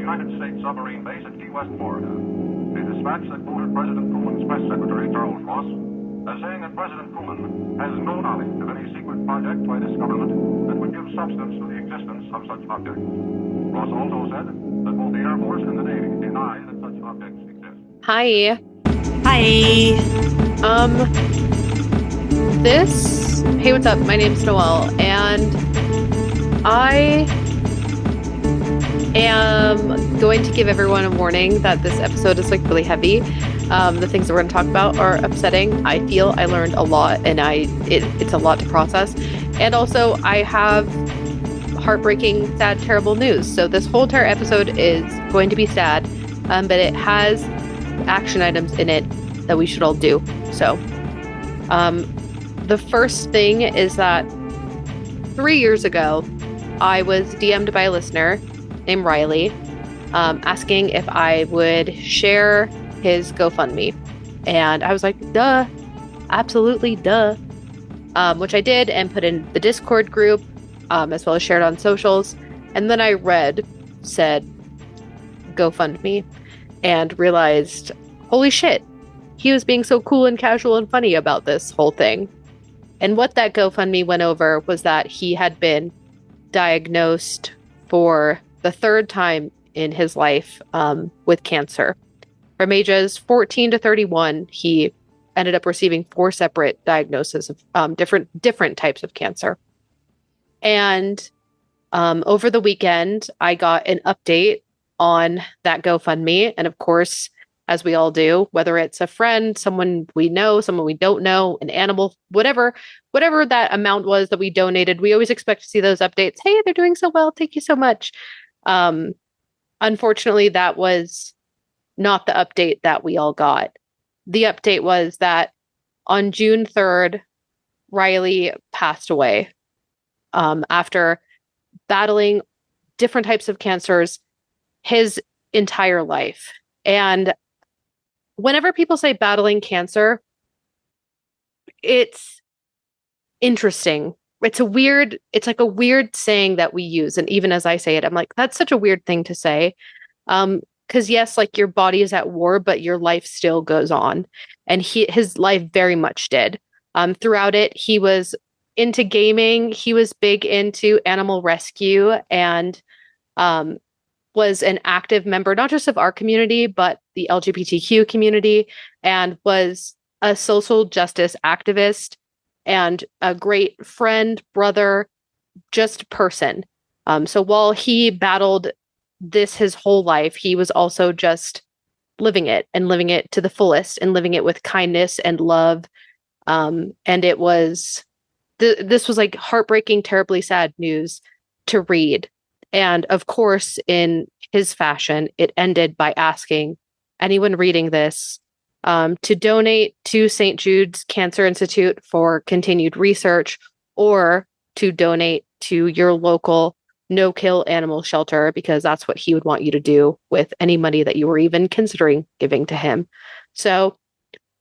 United States submarine base at Key West, Florida. A dispatch that quoted President Truman's press secretary, Charles Ross, as saying that President Truman has no knowledge of any secret project by this government that would give substance to the existence of such objects. Ross also said that both the Air Force and the Navy deny that such objects exist. Hi. Hey, what's up? My name's Noelle, and I am going to give everyone a warning that this episode is like really heavy. The things that we're going to talk about are upsetting. I feel I learned a lot, and it's a lot to process. And also, I have heartbreaking, sad, terrible news. So this whole entire episode is going to be sad, but it has action items in it that we should all do. So, the first thing is that 3 years ago, I was DM'd by a listener named Riley, asking if I would share his GoFundMe. And I was like, duh, absolutely duh. Which I did and put in the Discord group, as well as shared on socials. And then I said GoFundMe and realized, holy shit, he was being so cool and casual and funny about this whole thing. And what that GoFundMe went over was that he had been diagnosed for the third time in his life with cancer. From ages 14 to 31, he ended up receiving 4 separate diagnoses of different types of cancer. And over the weekend, I got an update on that GoFundMe. And of course, as we all do, whether it's a friend, someone we know, someone we don't know, an animal, whatever that amount was that we donated, we always expect to see those updates. Hey, they're doing so well. Thank you so much. Unfortunately, that was not the update that we all got. The update was that on June 3rd, Riley passed away after battling different types of cancers his entire life. And whenever people say battling cancer, it's interesting. It's like a weird saying that we use. And even as I say it, I'm like, that's such a weird thing to say. Because yes, like your body is at war, but your life still goes on. And his life very much did. Throughout it, he was into gaming. He was big into animal rescue and was an active member, not just of our community, but the LGBTQ community, and was a social justice activist and a great friend, brother, just person. So while he battled this his whole life, he was also just living it to the fullest and living it with kindness and love. And it was, this was like heartbreaking, terribly sad news to read. And of course, in his fashion, it ended by asking anyone reading this to donate to St. Jude's Cancer Institute for continued research, or to donate to your local no-kill animal shelter, because that's what he would want you to do with any money that you were even considering giving to him. So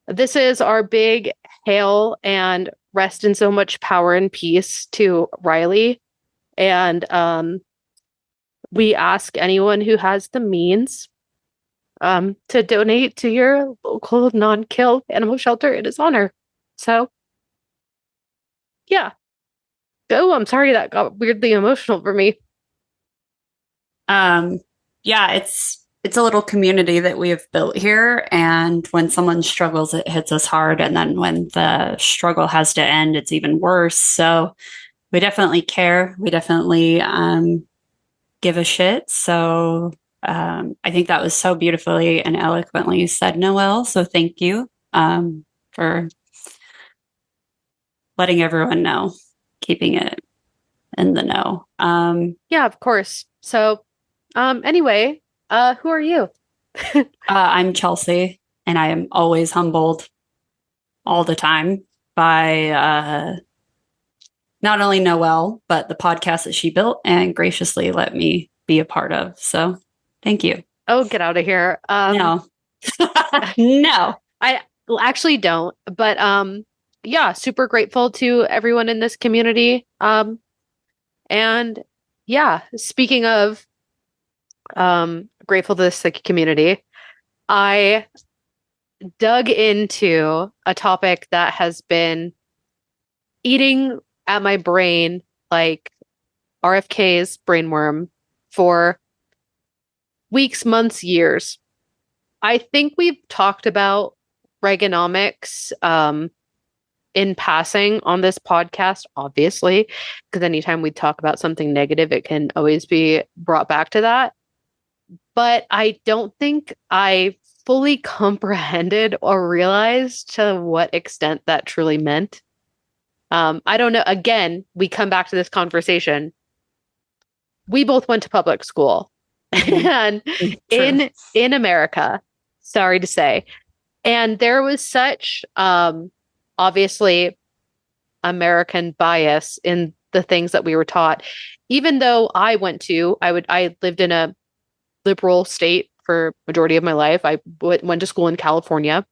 this is our big hail and rest in so much power and peace to Riley. And we ask anyone who has the means to donate to your local non-kill animal shelter in his honor. So, yeah. Oh, I'm sorry that got weirdly emotional for me. Yeah, it's a little community that we have built here, and when someone struggles, it hits us hard, and then when the struggle has to end, it's even worse. So we definitely care. We definitely give a shit. So I think that was so beautifully and eloquently said, Noelle. So thank you for letting everyone know, keeping it in the know. Yeah, of course. So anyway, who are you? I'm Chelsea, and I am always humbled all the time by not only Noelle, but the podcast that she built and graciously let me be a part of. So thank you. Oh, get out of here. No. No. I actually don't. But yeah, super grateful to everyone in this community. And yeah, speaking of Grateful to this community. I dug into a topic that has been eating at my brain like RFK's brainworm for weeks, months, years. I think we've talked about Reaganomics in passing on this podcast, obviously, because anytime we talk about something negative, it can always be brought back to that. But I don't think I fully comprehended or realized to what extent that truly meant. I don't know. Again, we come back to this conversation. We both went to public school and in America, sorry to say. And there was such obviously American bias in the things that we were taught. Even though I lived in a liberal state for majority of my life. I went to school in California.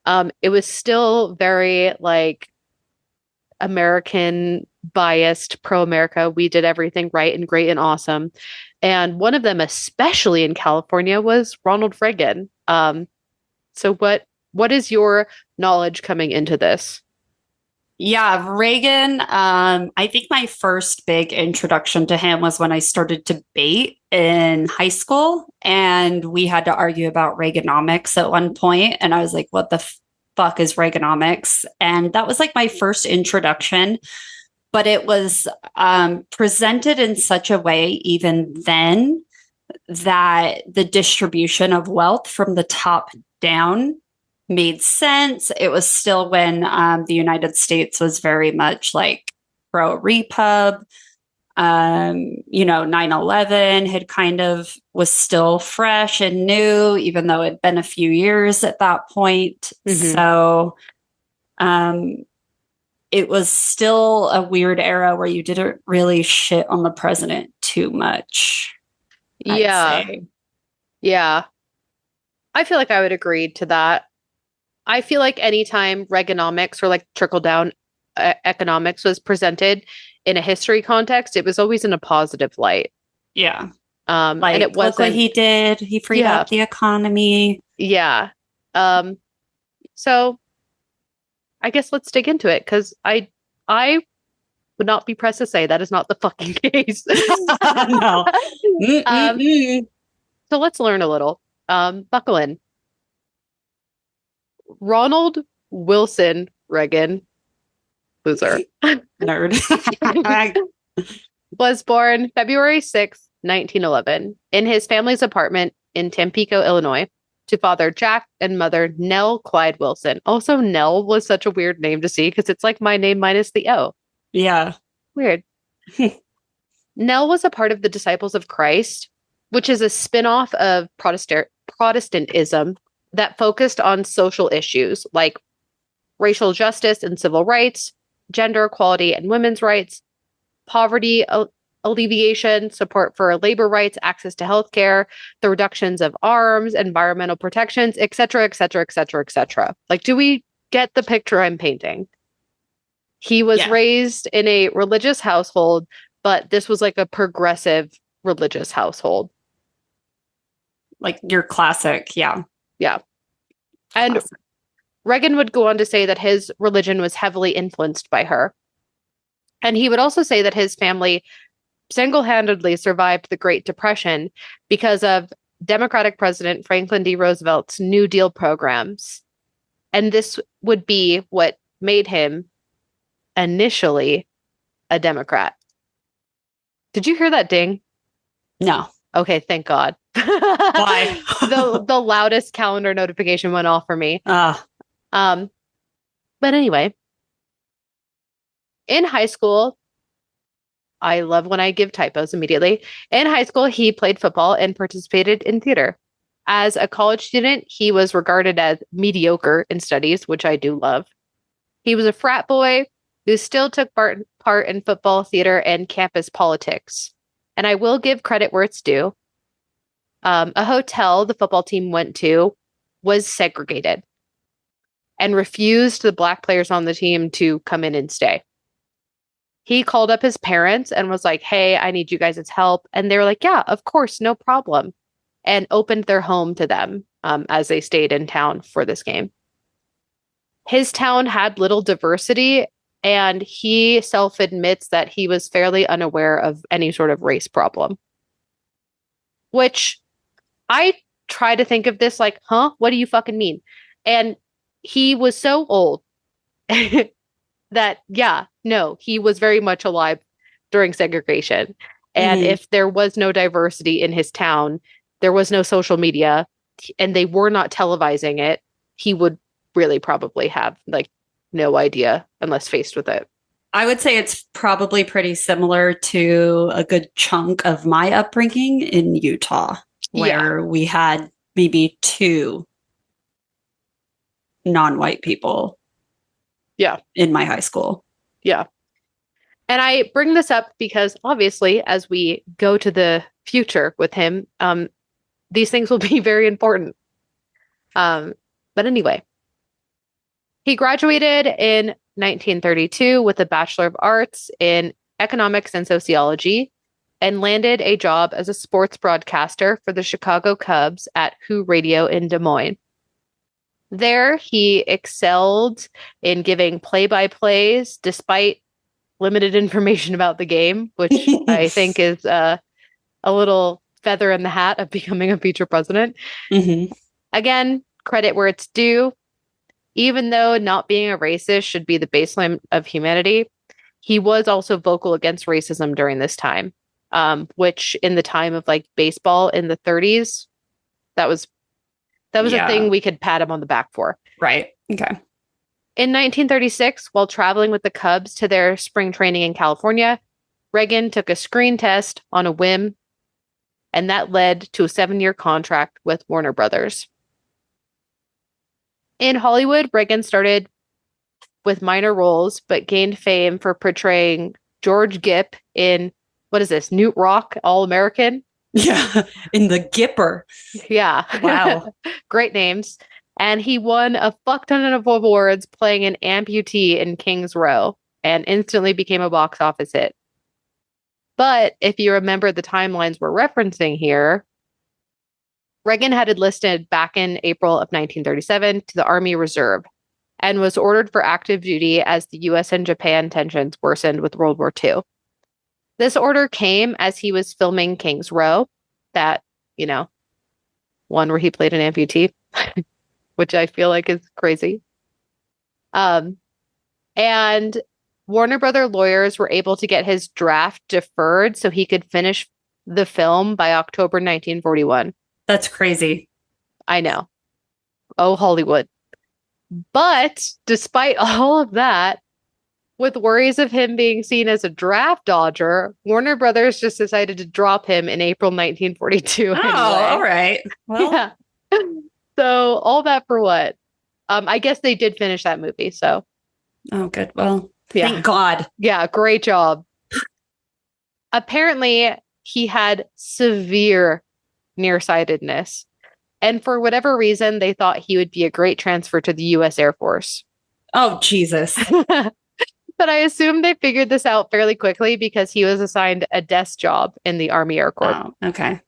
It was still very like American biased, pro-America. We did everything right and great and awesome. And one of them, especially in California, was Ronald Reagan. So what is your knowledge coming into this? Yeah, Reagan. I think my first big introduction to him was when I started debate in high school, and we had to argue about Reaganomics at one point, and I was like, "What the fuck is Reaganomics?" And that was like my first introduction, but it was presented in such a way, even then, that the distribution of wealth from the top down made sense. It was still when the United States was very much like pro-repub. 9/11 had kind of was still fresh and new, even though it'd been a few years at that point. Mm-hmm. So it was still a weird era where you didn't really shit on the president too much. Yeah. Yeah. I feel like I would agree to that. I feel like anytime Reaganomics or like trickle-down economics was presented in a history context, it was always in a positive light. Yeah. And it wasn't look what he did. He freed up the economy. Yeah. So I guess let's dig into it, because I would not be pressed to say that is not the fucking case. No. So let's learn a little. Buckle in. Ronald Wilson Reagan, loser, nerd, was born February 6th, 1911, in his family's apartment in Tampico, Illinois, to father Jack and mother Nell Clyde Wilson. Also, Nell was such a weird name to see because it's like my name minus the O. Yeah. Weird. Nell was a part of the Disciples of Christ, which is a spin-off of Protestantism that focused on social issues like racial justice and civil rights, gender equality and women's rights, poverty alleviation, support for labor rights, access to healthcare, the reductions of arms, environmental protections, etc., etc., etc., etc. Like, do we get the picture I'm painting? He was raised in a religious household, but this was like a progressive religious household. Like your classic, yeah. Yeah. And Reagan would go on to say that his religion was heavily influenced by her. And he would also say that his family single-handedly survived the Great Depression because of Democratic President Franklin D. Roosevelt's New Deal programs. And this would be what made him initially a Democrat. Did you hear that ding? No. Okay, thank God. Why? the loudest calendar notification went off for me. But anyway, in high school, I love when I give typos immediately. In high school, he played football and participated in theater. As a college student, he was regarded as mediocre in studies, which I do love. He was a frat boy who still took part in football, theater, and campus politics. And I will give credit where it's due. A hotel the football team went to was segregated and refused the black players on the team to come in and stay. He called up his parents and was like, "Hey, I need you guys' help." And they were like, "Yeah, of course, no problem." and opened their home to them as they stayed in town for this game. His town had little diversity, and he self-admits that he was fairly unaware of any sort of race problem. Which I try to think of this like, huh? What do you fucking mean? And he was so old that, yeah, no, he was very much alive during segregation. And if there was no diversity in his town, there was no social media, and they were not televising it, he would really probably have like no idea unless faced with it. I would say it's probably pretty similar to a good chunk of my upbringing in Utah, where we had maybe 2 non-white people in my high school. Yeah. And I bring this up because obviously, as we go to the future with him, these things will be very important. But anyway, he graduated in 1932 with a Bachelor of Arts in Economics and Sociology and landed a job as a sports broadcaster for the Chicago Cubs at Who Radio in Des Moines. There, he excelled in giving play-by-plays despite limited information about the game, which I think is a little feather in the hat of becoming a future president. Again, credit where it's due. Even though not being a racist should be the baseline of humanity, he was also vocal against racism during this time, which in the time of like baseball in the 30s, that was a thing we could pat him on the back for. Right. Okay. In 1936, while traveling with the Cubs to their spring training in California, Reagan took a screen test on a whim, and that led to a 7-year contract with Warner Brothers. In Hollywood, Reagan started with minor roles, but gained fame for portraying George Gipp in, what is this, Newt Rock, All-American? Yeah, in The Gipper. Yeah. Wow. Great names. And he won a fuck ton of awards playing an amputee in King's Row and instantly became a box office hit. But if you remember the timelines we're referencing here, Reagan had enlisted back in April of 1937 to the Army Reserve and was ordered for active duty as the U.S. and Japan tensions worsened with World War II. This order came as he was filming King's Row, that, one where he played an amputee, which I feel like is crazy. And Warner Brother lawyers were able to get his draft deferred so he could finish the film by October 1941. That's crazy. I know. Oh, Hollywood. But despite all of that, with worries of him being seen as a draft dodger, Warner Brothers just decided to drop him in April 1942. Oh, anyway. All right. Well, yeah. So all that for what? I guess they did finish that movie. So. Oh, good. Well, thank God. Yeah, great job. Apparently, he had severe nearsightedness. And for whatever reason, they thought he would be a great transfer to the U.S. Air Force. Oh, Jesus. But I assume they figured this out fairly quickly because he was assigned a desk job in the Army Air Corps. Oh, okay.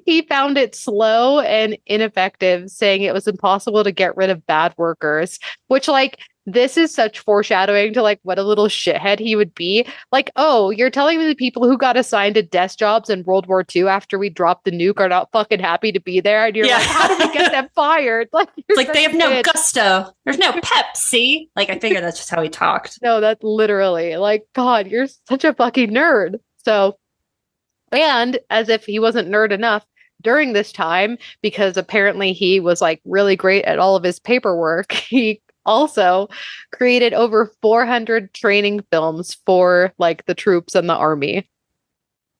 He found it slow and ineffective, saying it was impossible to get rid of bad workers, which, this is such foreshadowing to what a little shithead he would be. Oh, you're telling me the people who got assigned to desk jobs in World War II after we dropped the nuke are not fucking happy to be there, and you're how did we get them fired? They have no gusto. There's no pep. See, I figured that's just how he talked. No, that's literally God, you're such a fucking nerd. So, and as if he wasn't nerd enough. During this time, because apparently he was really great at all of his paperwork, he also created over 400 training films for the troops and the army.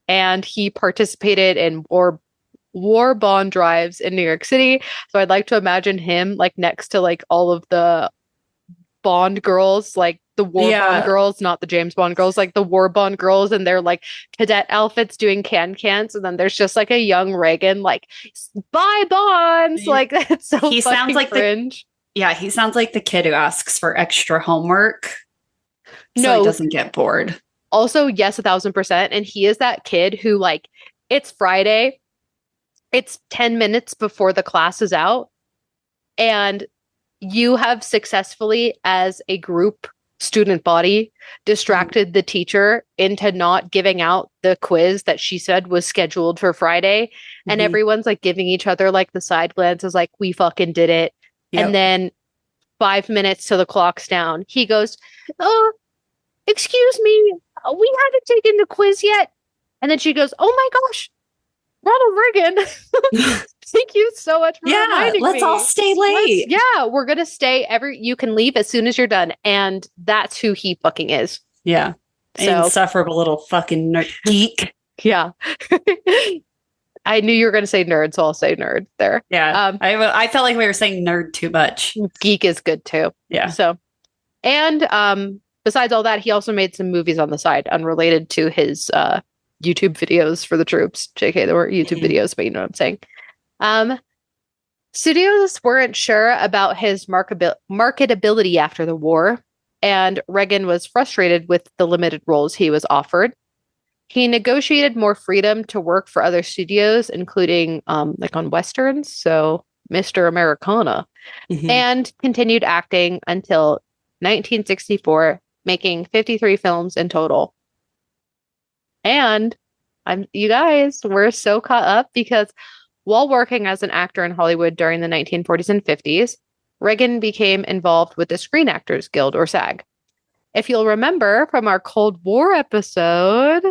And he participated in war bond drives in New York City. So I'd like to imagine him next to all of the Bond girls, the war bond girls, not the James Bond girls, the war bond girls and their cadet outfits doing cans. And then there's just a young Reagan, buy bonds. That's so he sounds like cringe. He sounds like the kid who asks for extra homework so he doesn't get bored. Also, yes, 1,000%. And he is that kid who, it's Friday. it's 10 minutes before the class is out, and you have successfully, as a group student body, distracted the teacher into not giving out the quiz that she said was scheduled for Friday. And everyone's like giving each other like the side glances, like, we fucking did it. Yep. And then 5 minutes till the clock's down, he goes, "Oh, excuse me, we haven't taken the quiz yet." And then she goes, "Oh my gosh, Ronald Reagan." Thank you so much for reminding me. Let's all stay late. We're going to stay you can leave as soon as you're done. And that's who he fucking is. Yeah. So, insufferable little fucking geek. Yeah. I knew you were going to say nerd, so I'll say nerd there. Yeah. I felt like we were saying nerd too much. Geek is good too. Yeah. So, and besides all that, he also made some movies on the side unrelated to his YouTube videos for the troops. JK, they weren't YouTube videos, but you know what I'm saying. Studios weren't sure about his marketability after the war, and Reagan was frustrated with the limited roles he was offered. He negotiated more freedom to work for other studios, including like on Westerns, so Mr. Americana, and continued acting until 1964, making 53 films in total. And you guys, we're so caught up because while working as an actor in Hollywood during the 1940s and 50s, Reagan became involved with the Screen Actors Guild, or SAG. If you'll remember from our Cold War episode,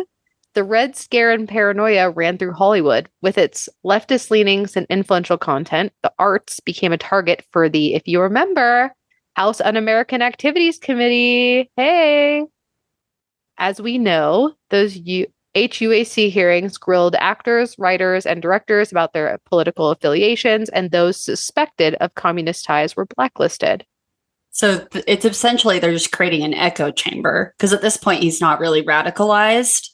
the Red Scare and paranoia ran through Hollywood. With its leftist leanings and influential content, the arts became a target for the, if you remember, House Un-American Activities Committee. Hey! As we know, those HUAC hearings grilled actors, writers, and directors about their political affiliations, and those suspected of communist ties were blacklisted. So it's essentially they're just creating an echo chamber, because at this point he's not really radicalized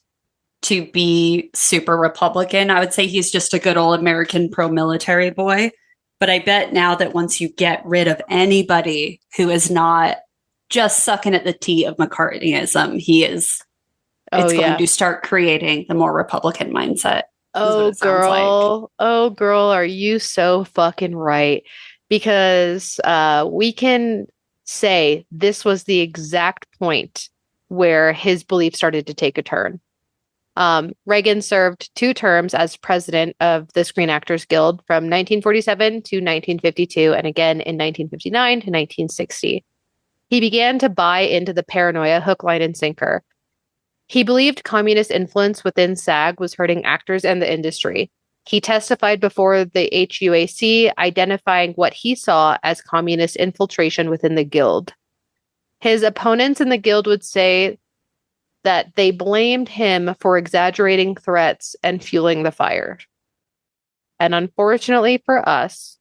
to be super Republican. I would say he's just a good old American pro-military boy. But I bet now that once you get rid of anybody who is not just sucking at the tea of McCarthyism, it's going to start creating the more Republican mindset. Oh, girl. Like. Oh, girl, are you so fucking right? Because we can say this was the exact point where his belief started to take a turn. Reagan served 2 terms as president of the Screen Actors Guild from 1947 to 1952, and again in 1959 to 1960. He began to buy into the paranoia hook, line, and sinker. He believed communist influence within SAG was hurting actors and the industry. He testified before the HUAC, identifying what he saw as communist infiltration within the guild. His opponents in the guild would say that they blamed him for exaggerating threats and fueling the fire. And unfortunately for us,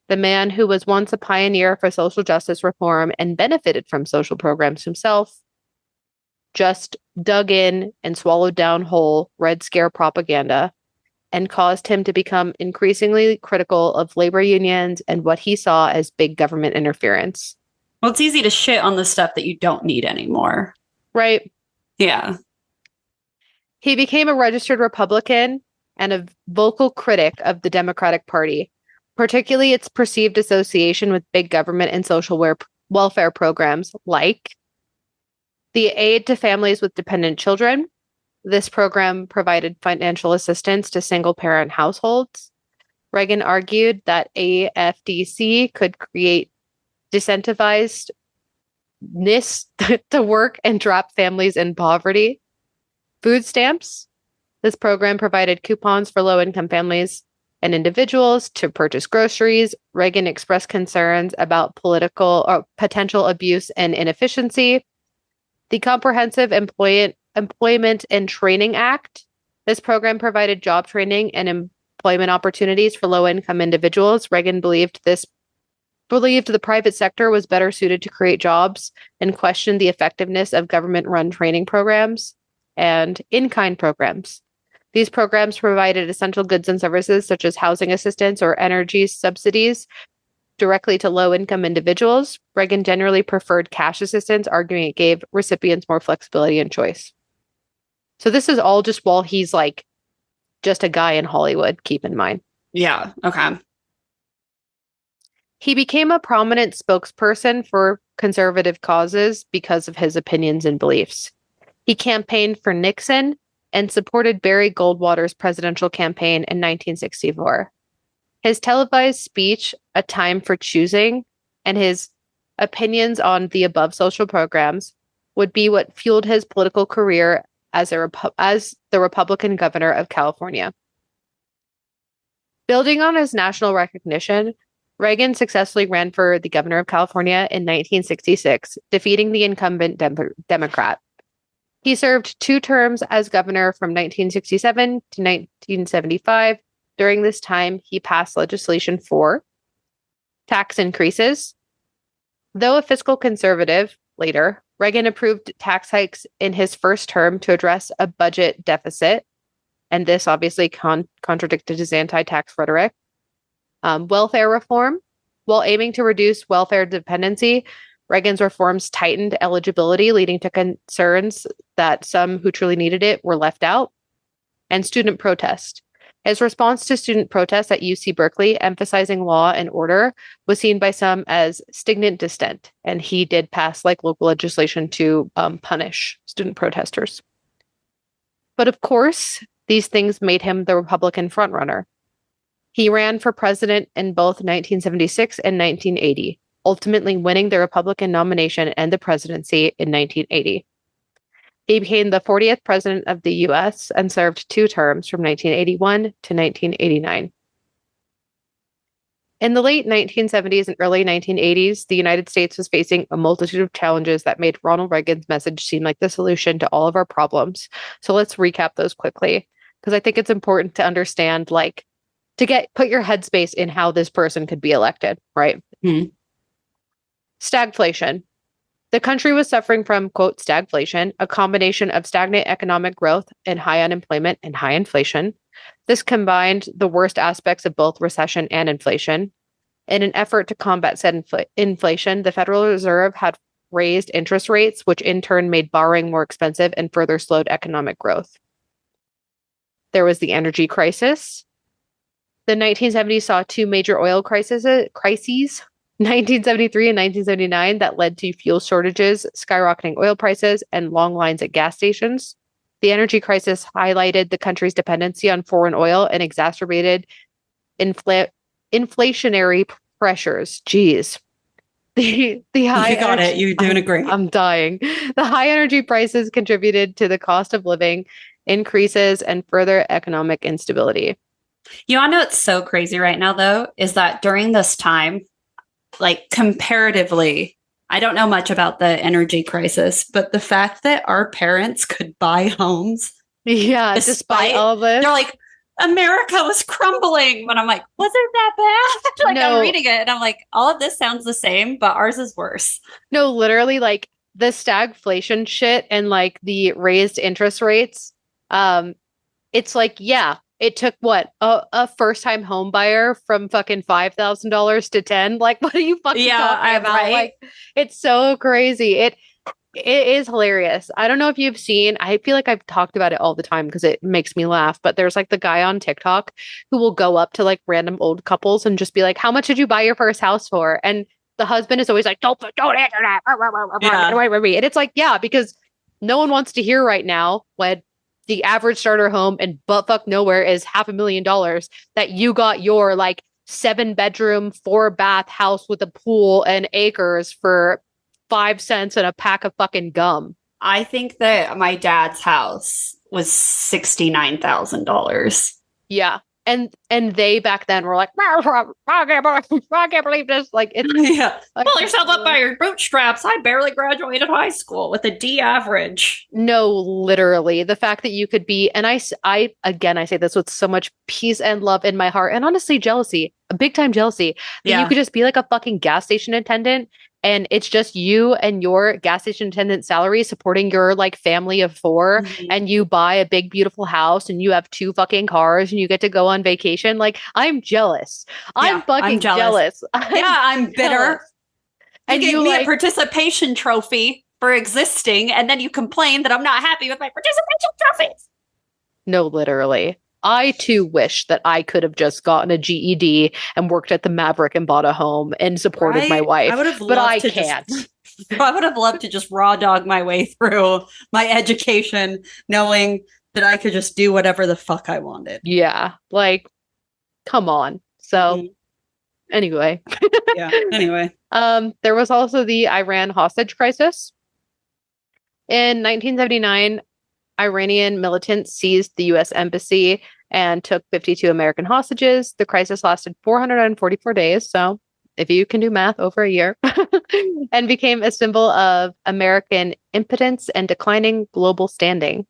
the man who was once a pioneer for social justice reform and benefited from social programs himself just dug in and swallowed down whole Red Scare propaganda and caused him to become increasingly critical of labor unions and what he saw as big government interference. Well, it's easy to shit on the stuff that you don't need anymore. Right. Yeah. He became a registered Republican and a vocal critic of the Democratic Party, particularly its perceived association with big government and social welfare programs like the Aid to Families with Dependent Children. This program provided financial assistance to single-parent households. Reagan argued that AFDC could create disincentivizedness to work and drop families in poverty. Food stamps. This program provided coupons for low-income families and individuals to purchase groceries. Reagan expressed concerns about political or potential abuse and inefficiency. The Comprehensive Employment and Training Act. This program provided job training and employment opportunities for low-income individuals. Reagan believed the private sector was better suited to create jobs and questioned the effectiveness of government-run training programs and in-kind programs. These programs provided essential goods and services such as housing assistance or energy subsidies directly to low-income individuals. Reagan generally preferred cash assistance, arguing it gave recipients more flexibility and choice. So this is all just while he's like just a guy in Hollywood, keep in mind. Yeah. Okay. He became a prominent spokesperson for conservative causes because of his opinions and beliefs. He campaigned for Nixon and supported Barry Goldwater's presidential campaign in 1964. His televised speech, A Time for Choosing, and his opinions on the above social programs would be what fueled his political career as the Republican governor of California. Building on his national recognition, Reagan successfully ran for the governor of California in 1966, defeating the incumbent Democrat. He served 2 terms as governor from 1967 to 1975. During this time, he passed legislation for tax increases. Though a fiscal conservative, later, Reagan approved tax hikes in his first term to address a budget deficit, and this obviously contradicted his anti-tax rhetoric. Welfare reform. While aiming to reduce welfare dependency, Reagan's reforms tightened eligibility, leading to concerns that some who truly needed it were left out. And student protest. His response to student protests at UC Berkeley, emphasizing law and order, was seen by some as stignant dissent, and he did pass local legislation to punish student protesters. But of course, these things made him the Republican frontrunner. He ran for president in both 1976 and 1980, ultimately winning the Republican nomination and the presidency in 1980. He became the 40th president of the U.S. and served 2 terms from 1981 to 1989. In the late 1970s and early 1980s, the United States was facing a multitude of challenges that made Ronald Reagan's message seem like the solution to all of our problems. So let's recap those quickly, because I think it's important to understand, put your headspace in how this person could be elected, right? Mm-hmm. Stagflation. The country was suffering from, quote, stagflation, a combination of stagnant economic growth and high unemployment and high inflation. This combined the worst aspects of both recession and inflation. In an effort to combat said inflation, the Federal Reserve had raised interest rates, which in turn made borrowing more expensive and further slowed economic growth. There was the energy crisis. The 1970s saw 2 major oil crises, 1973 and 1979, that led to fuel shortages, skyrocketing oil prices, and long lines at gas stations. The energy crisis highlighted the country's dependency on foreign oil and exacerbated inflationary pressures. Jeez. The high You got it. You're doing great. I'm dying. The high energy prices contributed to the cost of living increases and further economic instability. You want to know what's so crazy right now, though, is that during this time, comparatively, I don't know much about the energy crisis, but the fact that our parents could buy homes. Yeah, despite all this. They're like, America was crumbling. But I'm like, was it that bad? No. I'm reading it and I'm like, all of this sounds the same, but ours is worse. No, literally, the stagflation shit and the raised interest rates. It's yeah. It took a first-time home buyer from fucking $5,000 to 10. What are you fucking talking about? Right? It's so crazy. It is hilarious. I don't know if you've seen. I feel like I've talked about it all the time because it makes me laugh. But there's the guy on TikTok who will go up to random old couples and just be like, "How much did you buy your first house for?" And the husband is always like, "Don't answer that." Yeah. And it's yeah, because no one wants to hear right now when the average starter home in buttfuck nowhere is $500,000 that you got your 7-bedroom, 4-bath house with a pool and acres for 5 cents and a pack of fucking gum. I think that my dad's house was $69,000. Yeah. And they back then were like, I can't believe this. It's yeah. Pull yourself up by your bootstraps. I barely graduated high school with a D average. No, literally. The fact that you could be, and I say this with so much peace and love in my heart, and honestly, jealousy, a big time jealousy. That you could just be a fucking gas station attendant. And it's just you and your gas station attendant salary supporting your family of 4, and you buy a big, beautiful house and you have 2 fucking cars and you get to go on vacation. I'm jealous. I'm fucking jealous. I'm bitter. And you gave me a participation trophy for existing, and then you complain that I'm not happy with my participation trophies. No, literally. I too wish that I could have just gotten a GED and worked at the Maverick and bought a home and supported my wife. But I can't. I would have loved to just raw dog my way through my education, knowing that I could just do whatever the fuck I wanted. Yeah, like, come on. So, anyway. Anyway. There was also the Iran hostage crisis. In 1979, Iranian militants seized the U.S. embassy and took 52 American hostages. The crisis lasted 444 days, so if you can do math, over a year, and became a symbol of American impotence and declining global standing.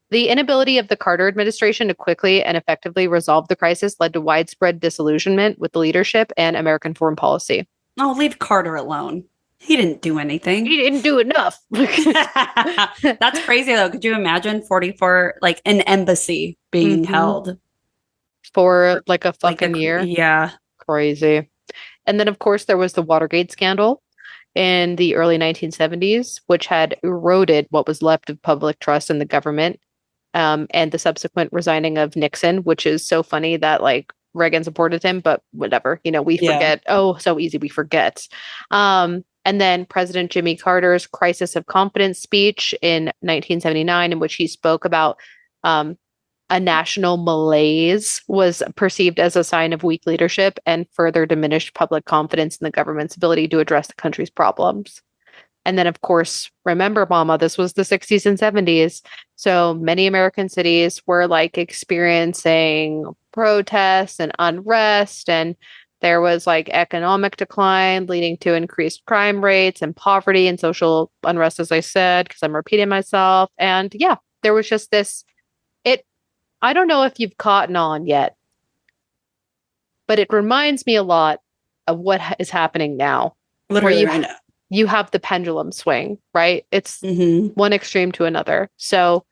The inability of the Carter administration to quickly and effectively resolve the crisis led to widespread disillusionment with the leadership and American foreign policy. Oh, leave Carter alone. He didn't do anything. He didn't do enough. That's crazy, though. Could you imagine 44, like an embassy being held for like a fucking year? Yeah. Crazy. And then, of course, there was the Watergate scandal in the early 1970s, which had eroded what was left of public trust in the government, and the subsequent resigning of Nixon, which is so funny that like Reagan supported him, but whatever, we forget. Oh, so easy. We forget. And then President Jimmy Carter's crisis of confidence speech in 1979, in which he spoke about a national malaise, was perceived as a sign of weak leadership and further diminished public confidence in the government's ability to address the country's problems. And then, of course, remember, Mama, this was the 60s and 70s. So many American cities were like experiencing protests and unrest, and there was like economic decline leading to increased crime rates and poverty and social unrest, as I said, because I'm repeating myself. And yeah, there was just this, I don't know if you've caught on yet, but it reminds me a lot of what is happening now. Literally right now. You have the pendulum swing, right? It's one extreme to another. So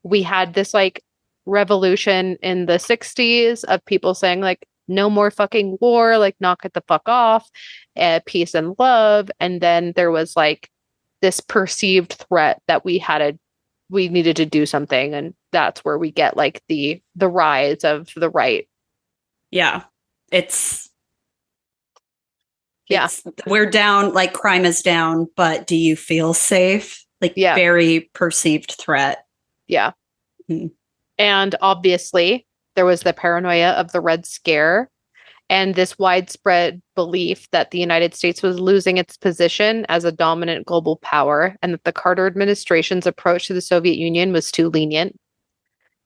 we had this like revolution in the 60s of people saying like, no more fucking war, like knock it the fuck off, peace and love. And then there was like this perceived threat that we needed to do something. And that's where we get like the rise of the right. Yeah. It's we're down, like crime is down, but do you feel safe? Like very perceived threat. Yeah. And obviously there was the paranoia of the Red Scare and this widespread belief that the United States was losing its position as a dominant global power and that the Carter administration's approach to the Soviet Union was too lenient.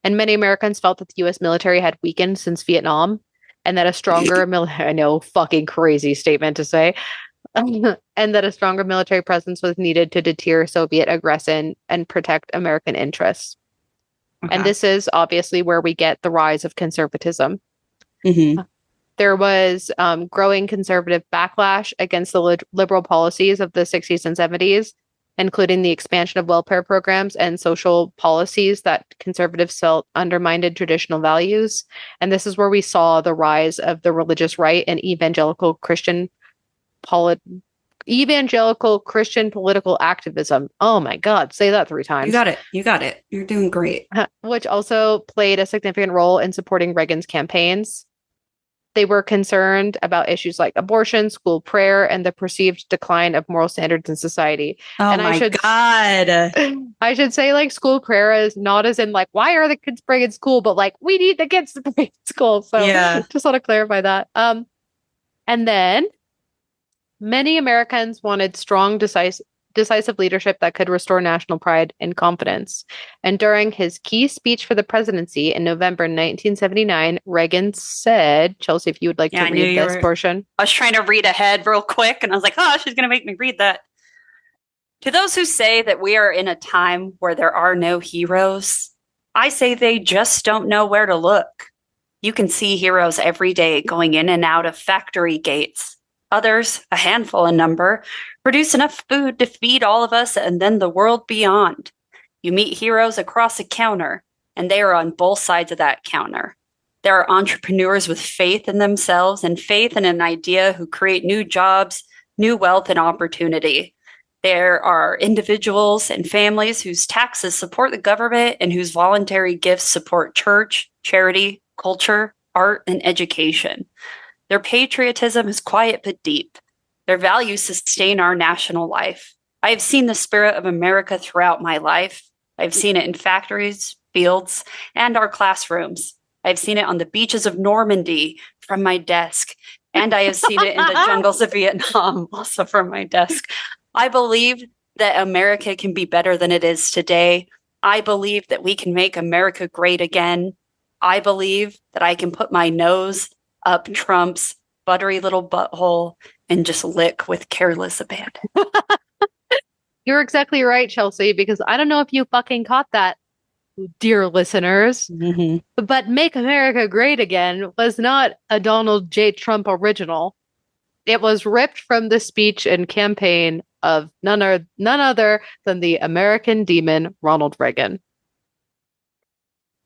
And many Americans felt that the U.S. military had weakened since Vietnam and that a stronger military, I know, fucking crazy statement to say, and that a stronger military presence was needed to deter Soviet aggression and protect American interests. Okay. And this is obviously where we get the rise of conservatism. There was growing conservative backlash against the liberal policies of the 60s and 70s, including the expansion of welfare programs and social policies that conservatives felt undermined traditional values. And this is where we saw the rise of the religious right and evangelical Christian political activism. Oh my God, say that 3 times. You got it. You're doing great. Which also played a significant role in supporting Reagan's campaigns. They were concerned about issues like abortion, school prayer, and the perceived decline of moral standards in society. Oh my God. I should say like school prayer is not as in like, why are the kids praying in school? But like, we need the kids to pray in school. So just want to clarify that. And then many Americans wanted strong, decisive leadership that could restore national pride and confidence. And during his key speech for the presidency in November 1979, Reagan said, Chelsea, if you would like to read this portion. I was trying to read ahead real quick, and I was like, oh, she's going to make me read that. To those who say that we are in a time where there are no heroes, I say they just don't know where to look. You can see heroes every day going in and out of factory gates. Others, a handful in number, produce enough food to feed all of us and then the world beyond. You meet heroes across a counter, and they are on both sides of that counter. There are entrepreneurs with faith in themselves and faith in an idea who create new jobs, new wealth, and opportunity. There are individuals and families whose taxes support the government and whose voluntary gifts support church, charity, culture, art, and education. Their patriotism is quiet but deep. Their values sustain our national life. I have seen the spirit of America throughout my life. I've seen it in factories, fields, and our classrooms. I've seen it on the beaches of Normandy from my desk, and I have seen it in the jungles of Vietnam, also from my desk. I believe that America can be better than it is today. I believe that we can make America great again. I believe that I can put my nose up Trump's buttery little butthole and just lick with careless abandon. You're exactly right, Chelsea, because I don't know if you fucking caught that, dear listeners, but Make America Great Again was not a Donald J. Trump original. It was ripped from the speech and campaign of none other than the American demon, Ronald Reagan.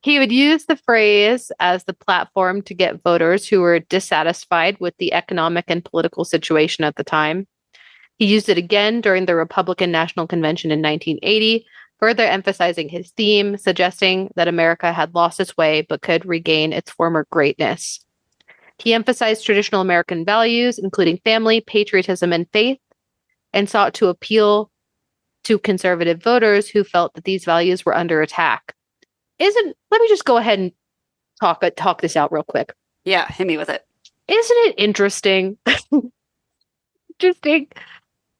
He would use the phrase as the platform to get voters who were dissatisfied with the economic and political situation at the time. He used it again during the Republican National Convention in 1980, further emphasizing his theme, suggesting that America had lost its way but could regain its former greatness. He emphasized traditional American values, including family, patriotism, and faith, and sought to appeal to conservative voters who felt that these values were under attack. Let me just go ahead and talk this out real quick. Yeah, hit me with it. Isn't it interesting? Interesting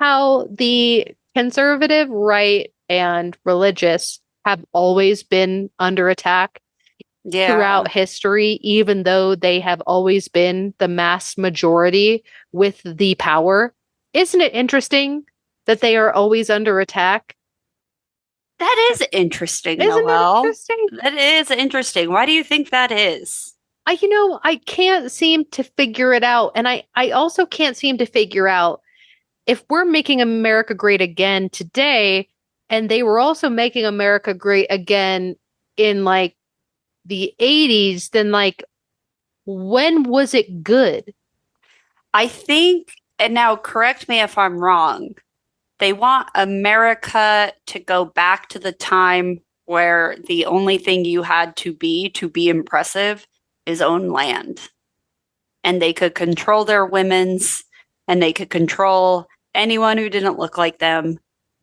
how the conservative, right, and religious have always been under attack throughout history, even though they have always been the mass majority with the power. Isn't it interesting that they are always under attack? That is interesting, Isn't Noelle. it interesting? That is interesting. Why do you think that is? I can't seem to figure it out. And I also can't seem to figure out if we're making America great again today, and they were also making America great again in like the 80s, then like when was it good? I think, and now correct me if I'm wrong, they want America to go back to the time where the only thing you had to be impressive is own land. And they could control their women's, and they could control anyone who didn't look like them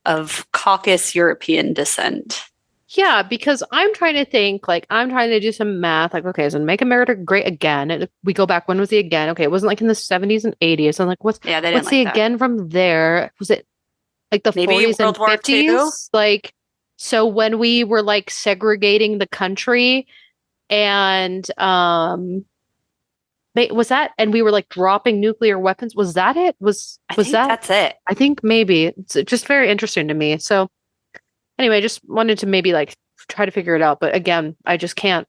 of Caucasus European descent. Yeah, because I'm trying to think, like, I'm trying to do some math. Like, okay, so Make America Great Again. And if we go back, when was the again? Okay, it wasn't like in the 70s and 80s. So I'm like, what's the again from there? Was it like the Maybe 40s World and War 50s? II? Like, so when we were like segregating the country and was that, and we were like dropping nuclear weapons? Was that it? I think that's it. I think maybe. It's just very interesting to me. So anyway, I just wanted to maybe like try to figure it out, but again, I just can't.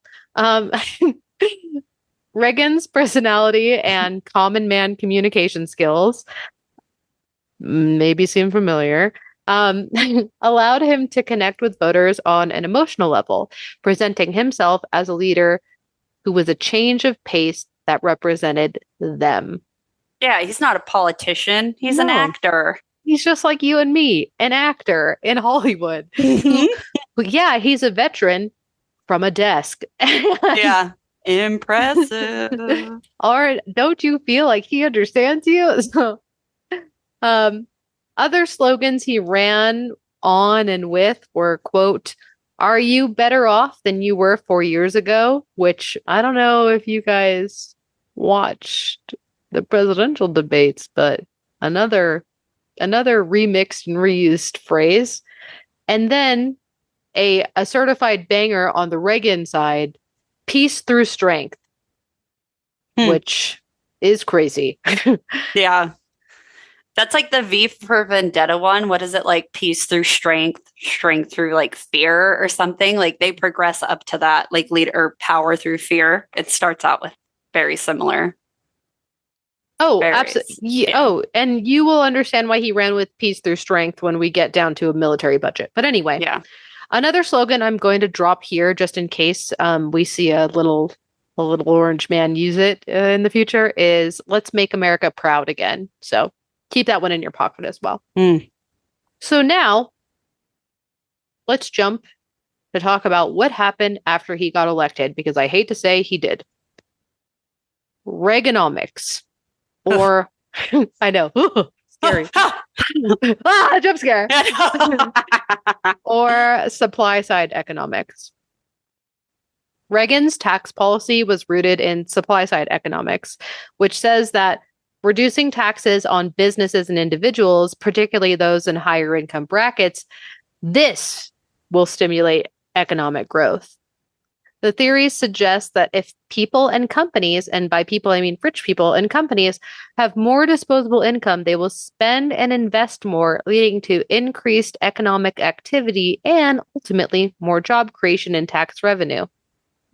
Reagan's personality and common man communication skills maybe seem familiar, allowed him to connect with voters on an emotional level, presenting himself as a leader who was a change of pace that represented them. Yeah, he's not a politician. He's an actor. He's just like you and me, an actor in Hollywood. But yeah, he's a veteran from a desk. Yeah. Impressive. Or don't you feel like he understands you? So, other slogans he ran on and with were, quote, "Are you better off than you were 4 years ago?" Which I don't know if you guys watched the presidential debates, but another remixed and reused phrase. And then a certified banger on the Reagan side, "Peace through strength," which is crazy. Yeah. That's like the V for Vendetta one. What is it, like peace through strength, strength through like fear or something? Like they progress up to that, like lead or power through fear. It starts out with very similar. Oh, absolutely. Yeah. Oh, and you will understand why he ran with peace through strength when we get down to a military budget. But anyway, yeah. Another slogan I'm going to drop here just in case we see a little orange man use it in the future is "Let's make America proud again." So keep that one in your pocket as well. So now let's jump to talk about what happened after he got elected, because I hate to say he did. Reaganomics, or I know, scary. Jump scare. Or supply side economics. Reagan's tax policy was rooted in supply side economics, which says that reducing taxes on businesses and individuals, particularly those in higher income brackets, this will stimulate economic growth. The theory suggests that if people and companies, and by people I mean rich people and companies, have more disposable income, they will spend and invest more, leading to increased economic activity and ultimately more job creation and tax revenue.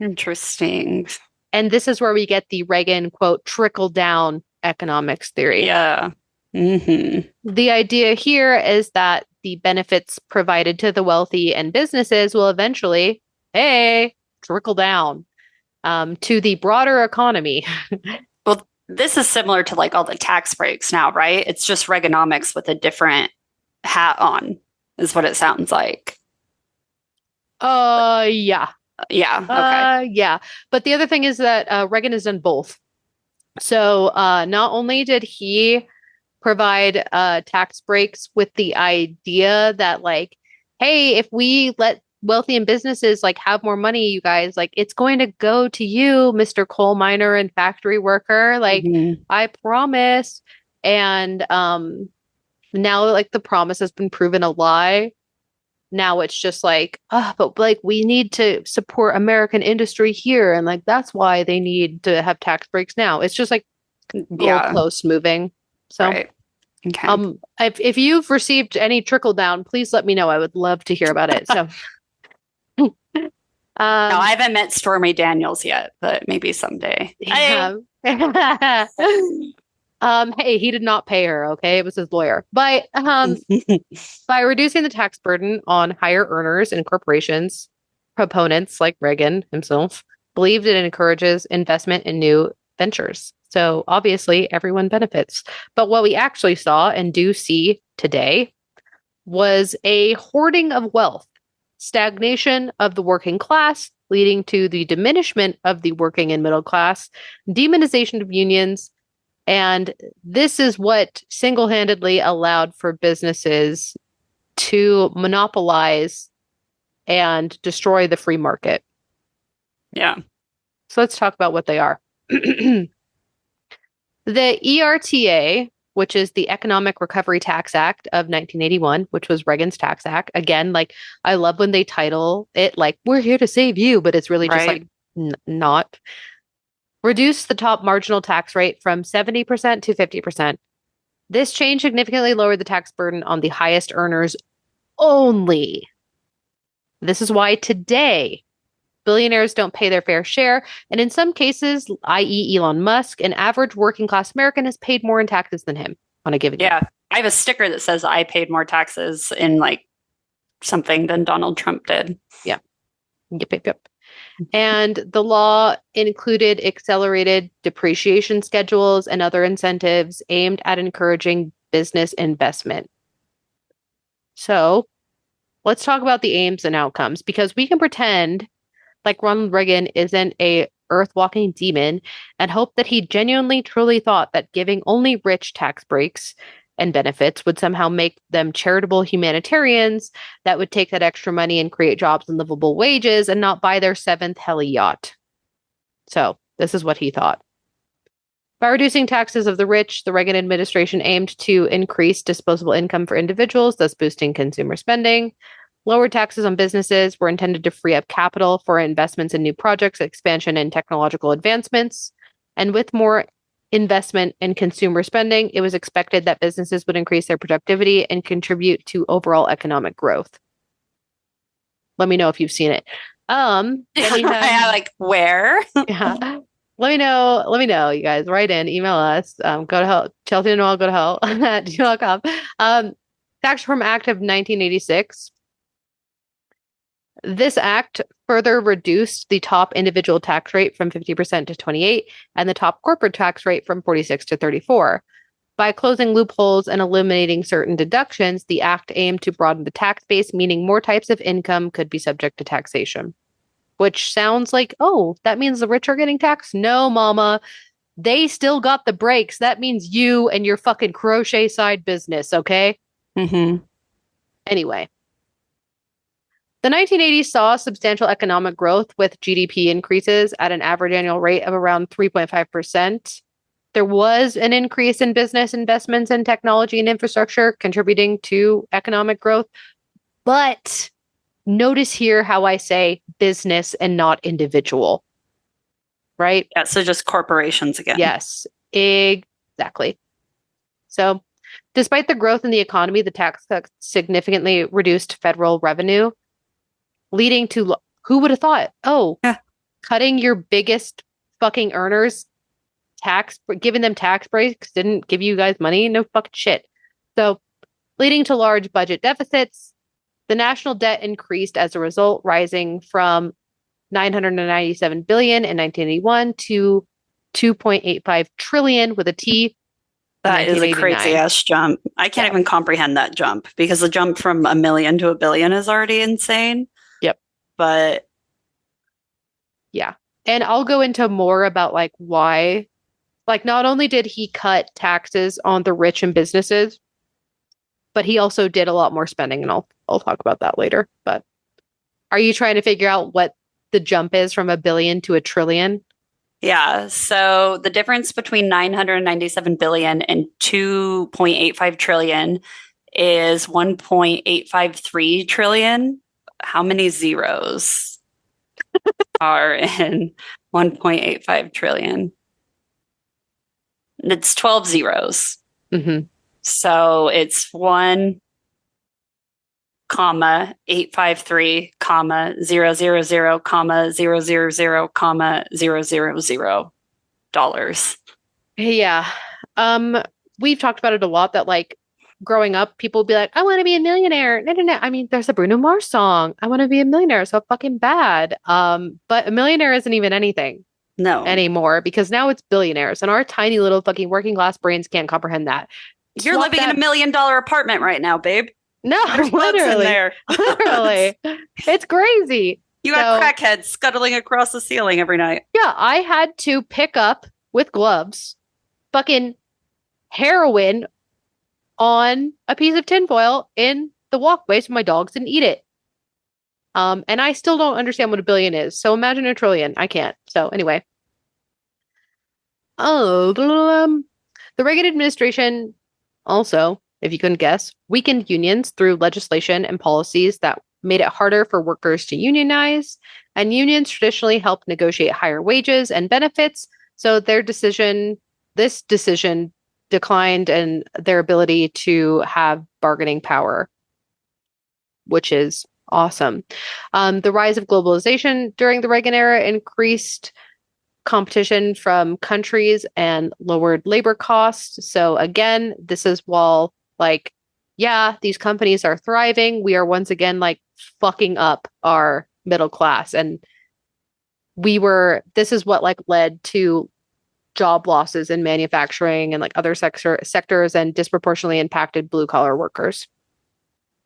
Interesting. And this is where we get the Reagan, quote, trickle-down economics theory. Yeah. Mm-hmm. The idea here is that the benefits provided to the wealthy and businesses will eventually, trickle down to the broader economy. Well, this is similar to like all the tax breaks now, right? It's just Reaganomics with a different hat on, is what it sounds like. Yeah. Yeah. Okay. Yeah. But the other thing is that Reagan has done both. So not only did he provide tax breaks with the idea that, like, hey, if we let wealthy and businesses like have more money, you guys, like, it's going to go to you, Mr. Coal miner and factory worker. Like, I promise. And now, like, the promise has been proven a lie. Now it's just like, but like, we need to support American industry here. And like, that's why they need to have tax breaks now. It's just like goalpost moving. So, right. Okay. If you've received any trickle down, please let me know. I would love to hear about it. So, no, I haven't met Stormy Daniels yet, but maybe someday. Yeah. Hey, he did not pay her. Okay, it was his lawyer. By reducing the tax burden on higher earners and corporations, proponents like Reagan himself believed it encourages investment in new ventures. So obviously, everyone benefits. But what we actually saw and do see today was a hoarding of wealth, stagnation of the working class, leading to the diminishment of the working and middle class, demonization of unions. And this is what single-handedly allowed for businesses to monopolize and destroy the free market. Yeah. So let's talk about what they are. The ERTA, which is the Economic Recovery Tax Act of 1981, which was Reagan's tax act. Again, like, I love when they title it like, we're here to save you, but it's really just like, not. Reduced the top marginal tax rate from 70% to 50%. This change significantly lowered the tax burden on the highest earners only. This is why today billionaires don't pay their fair share. And in some cases, i.e. Elon Musk, an average working class American has paid more in taxes than him on a given year. Yeah. I have a sticker that says I paid more taxes in like something than Donald Trump did. Yeah. Yep. And the law included accelerated depreciation schedules and other incentives aimed at encouraging business investment. So let's talk about the aims and outcomes, because we can pretend like Ronald Reagan isn't a earth-walking demon and hope that he genuinely truly thought that giving only rich tax breaks and benefits would somehow make them charitable humanitarians that would take that extra money and create jobs and livable wages and not buy their 7th heli yacht. So this is what he thought. By reducing taxes of the rich, the Reagan administration aimed to increase disposable income for individuals, thus boosting consumer spending. Lower taxes on businesses were intended to free up capital for investments in new projects, expansion, and technological advancements. And with more investment in consumer spending, it was expected that businesses would increase their productivity and contribute to overall economic growth. Let me know if you've seen it. Like, where? Yeah. Let me know, you guys. Write in, email us. Go to hell, Chelsea and Noel, go to hell at gmail.com. Tax Reform Act of 1986. This act further reduced the top individual tax rate from 50% to 28% and the top corporate tax rate from 46% to 34%. By closing loopholes and eliminating certain deductions, the act aimed to broaden the tax base, meaning more types of income could be subject to taxation. Which sounds like, oh, that means the rich are getting taxed? No, mama. They still got the breaks. That means you and your fucking crochet side business, okay? Mm-hmm. Anyway. The 1980s saw substantial economic growth with GDP increases at an average annual rate of around 3.5%. There was an increase in business investments in technology and infrastructure, contributing to economic growth. But notice here how I say business and not individual. Right? Yeah, so just corporations again. Yes, exactly. So, despite the growth in the economy, the tax cuts significantly reduced federal revenue, leading to, who would have thought? Oh, yeah. Cutting your biggest fucking earners giving them tax breaks didn't give you guys money? No fucking shit. So, leading to large budget deficits. The national debt increased as a result, rising from $997 billion in 1981 to $2.85 trillion with a T. That is a crazy ass jump. I can't even comprehend that jump because the jump from $1 million to $1 billion is already insane. Yep. But yeah. And I'll go into more about like why. Like, not only did he cut taxes on the rich and businesses, but he also did a lot more spending, and I'll talk about that later. But are you trying to figure out what the jump is from $1 billion to $1 trillion? Yeah. So the difference between 997 billion and 2.85 trillion is 1.853 trillion. How many zeros are in 1.85 trillion? It's 12 zeros. Mm-hmm. So it's 1,853, 000, 000, dollars. Yeah. We've talked about it a lot that like growing up, people would be like, I want to be a millionaire. No. I mean, there's a Bruno Mars song. I want to be a millionaire. So fucking bad. But a millionaire isn't even anything. No. Anymore, because now it's billionaires, and our tiny little fucking working class brains can't comprehend that. You're living in $1 million apartment right now, babe. No, literally. It's crazy. You got crackheads scuttling across the ceiling every night. Yeah, I had to pick up with gloves fucking heroin on a piece of tinfoil in the walkway so my dogs didn't eat it. And I still don't understand what $1 billion is. So imagine $1 trillion. I can't. So anyway. The Reagan administration also, if you couldn't guess, weakened unions through legislation and policies that made it harder for workers to unionize. And unions traditionally helped negotiate higher wages and benefits. So this decision declined in their ability to have bargaining power, which is awesome. The rise of globalization during the Reagan era increased competition from countries and lowered labor costs. So again, this is while like, yeah, these companies are thriving, we are once again like fucking up our middle class. And this is what like led to job losses in manufacturing and like other sectors and disproportionately impacted blue collar workers.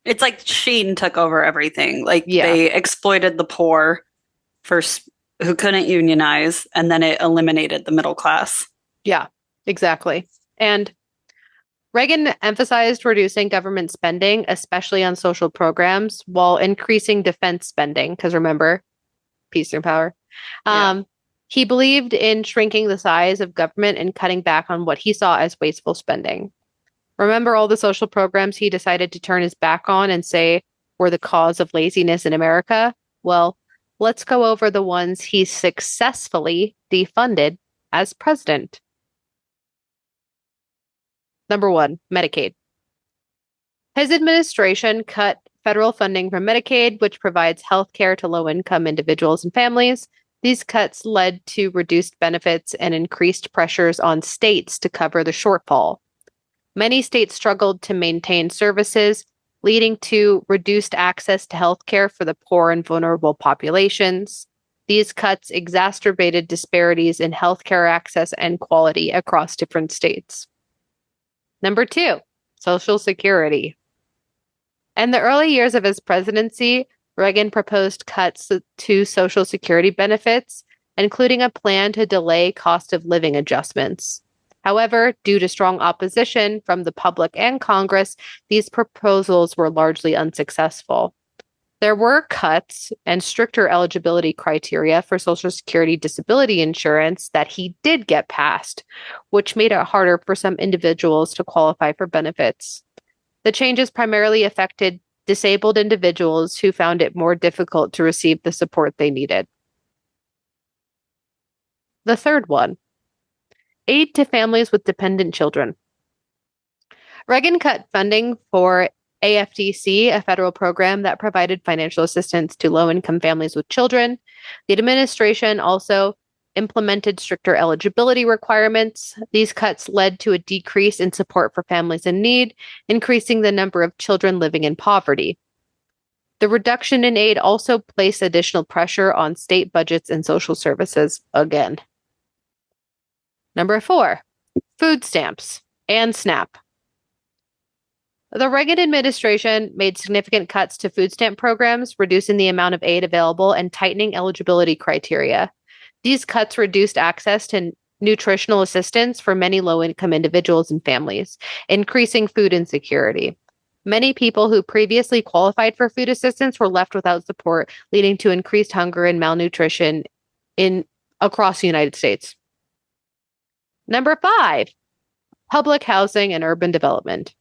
It's like Sheen took over everything. Like they exploited the poor who couldn't unionize, and then it eliminated the middle class. Yeah, exactly. And Reagan emphasized reducing government spending, especially on social programs, while increasing defense spending. Because remember, peace and power. He believed in shrinking the size of government and cutting back on what he saw as wasteful spending. Remember all the social programs he decided to turn his back on and say were the cause of laziness in America? Well, let's go over the ones he successfully defunded as president. Number 1, Medicaid. His administration cut federal funding from Medicaid, which provides health care to low-income individuals and families. These cuts led to reduced benefits and increased pressures on states to cover the shortfall. Many states struggled to maintain services, leading to reduced access to health care for the poor and vulnerable populations. These cuts exacerbated disparities in healthcare access and quality across different states. Number 2, Social Security. In the early years of his presidency, Reagan proposed cuts to Social Security benefits, including a plan to delay cost of living adjustments. However, due to strong opposition from the public and Congress, these proposals were largely unsuccessful. There were cuts and stricter eligibility criteria for Social Security disability insurance that he did get passed, which made it harder for some individuals to qualify for benefits. The changes primarily affected disabled individuals who found it more difficult to receive the support they needed. The third one, aid to families with dependent children. Reagan cut funding for AFDC, a federal program that provided financial assistance to low-income families with children. The administration also implemented stricter eligibility requirements. These cuts led to a decrease in support for families in need, increasing the number of children living in poverty. The reduction in aid also placed additional pressure on state budgets and social services again. Number 4, food stamps and SNAP. The Reagan administration made significant cuts to food stamp programs, reducing the amount of aid available and tightening eligibility criteria. These cuts reduced access to nutritional assistance for many low-income individuals and families, increasing food insecurity. Many people who previously qualified for food assistance were left without support, leading to increased hunger and malnutrition across the United States. Number 5, public housing and urban development.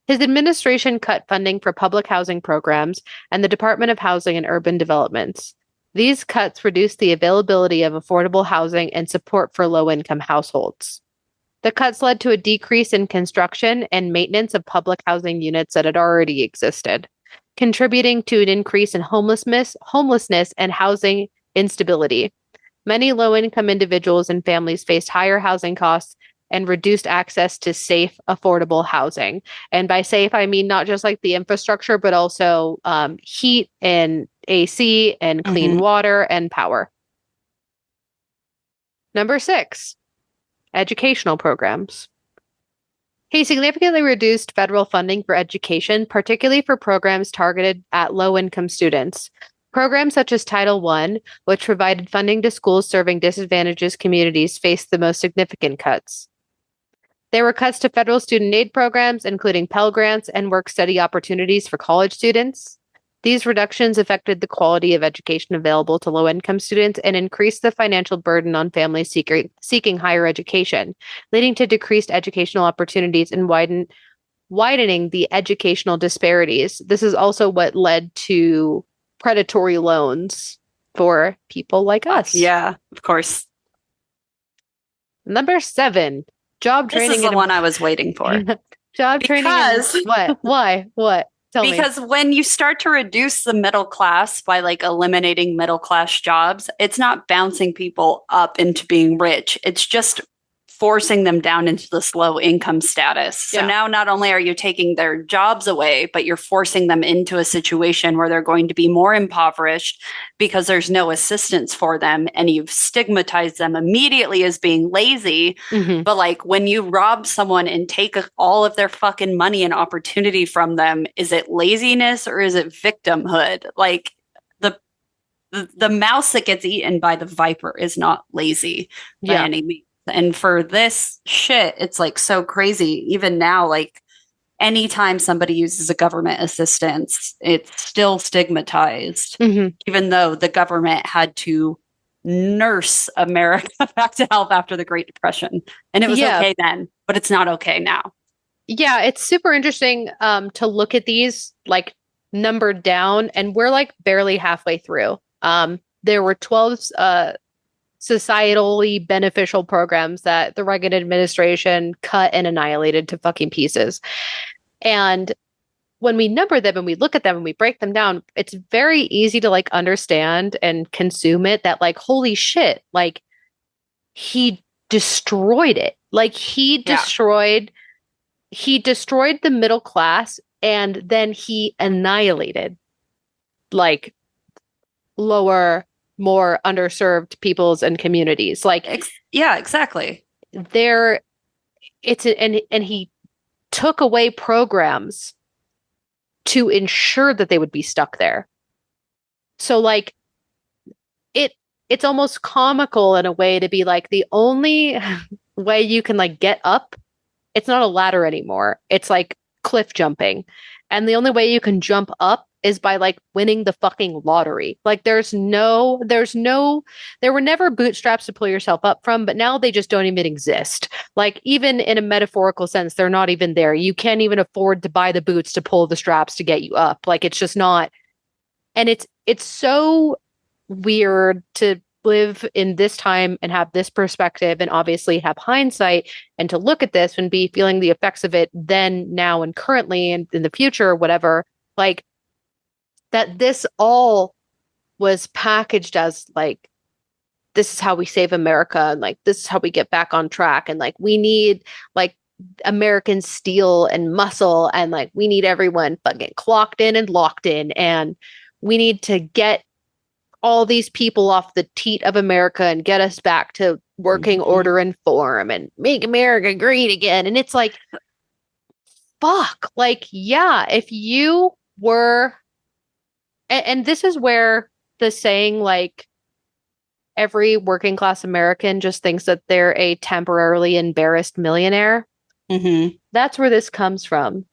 His administration cut funding for public housing programs and the Department of Housing and Urban Developments. These cuts reduced the availability of affordable housing and support for low-income households. The cuts led to a decrease in construction and maintenance of public housing units that had already existed, contributing to an increase in homelessness and housing instability. Many low-income individuals and families faced higher housing costs and reduced access to safe, affordable housing. And by safe, I mean not just like the infrastructure, but also heat and AC and clean water and power. Number 6, educational programs. He significantly reduced federal funding for education, particularly for programs targeted at low-income students. Programs such as Title I, which provided funding to schools serving disadvantaged communities, faced the most significant cuts. There were cuts to federal student aid programs, including Pell Grants and work-study opportunities for college students. These reductions affected the quality of education available to low-income students and increased the financial burden on families seeking higher education, leading to decreased educational opportunities and widening the educational disparities. This is also what led to predatory loans for people like us. Yeah, of course. Number 7, job training. This is the one I was waiting for. Job training. What? Why? What? Tell me. Because when you start to reduce the middle class by like eliminating middle class jobs, it's not bouncing people up into being rich. It's just forcing them down into this low income status. So now not only are you taking their jobs away, but you're forcing them into a situation where they're going to be more impoverished because there's no assistance for them. And you've stigmatized them immediately as being lazy. But like when you rob someone and take all of their fucking money and opportunity from them, is it laziness or is it victimhood? Like the mouse that gets eaten by the viper is not lazy by any means. And for this shit, it's like so crazy. Even now, like anytime somebody uses a government assistance, it's still stigmatized, even though the government had to nurse America back to health after the Great Depression. And it was okay then, but it's not okay now. Yeah, it's super interesting to look at these like numbered down, and we're like barely halfway through. There were 12 societally beneficial programs that the Reagan administration cut and annihilated to fucking pieces. And when we number them and we look at them and we break them down, it's very easy to like understand and consume it that like, holy shit, like he destroyed it. Like he destroyed the middle class, and then he annihilated like lower, more underserved peoples and communities. Like, yeah, exactly. and he took away programs to ensure that they would be stuck there. So like it's almost comical in a way to be like the only way you can like get up, it's not a ladder anymore. It's like cliff jumping. And the only way you can jump up is by like winning the fucking lottery. Like there were never bootstraps to pull yourself up from, but now they just don't even exist. Like even in a metaphorical sense, they're not even there. You can't even afford to buy the boots to pull the straps to get you up. Like it's just not. And it's so weird to live in this time and have this perspective and obviously have hindsight and to look at this and be feeling the effects of it then, now, and currently and in the future or whatever. Like that this all was packaged as like this is how we save America and like this is how we get back on track and like we need like American steel and muscle and like we need everyone fucking clocked in and locked in and we need to get all these people off the teat of America and get us back to working order and form and make America great again. And it's like, fuck, like, yeah, if you were, and this is where the saying, like, every working class American just thinks that they're a temporarily embarrassed millionaire. That's where this comes from.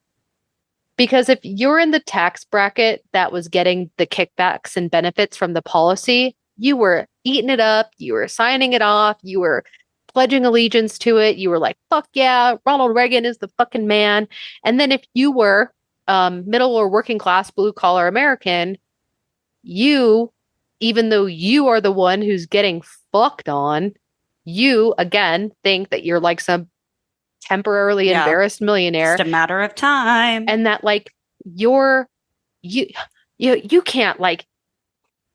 Because if you're in the tax bracket that was getting the kickbacks and benefits from the policy, you were eating it up, you were signing it off, you were pledging allegiance to it, you were like, fuck yeah, Ronald Reagan is the fucking man. And then if you were middle or working class, blue collar American, you, even though you are the one who's getting fucked on, you again think that you're like some temporarily embarrassed millionaire. Just a matter of time. And that like you can't like,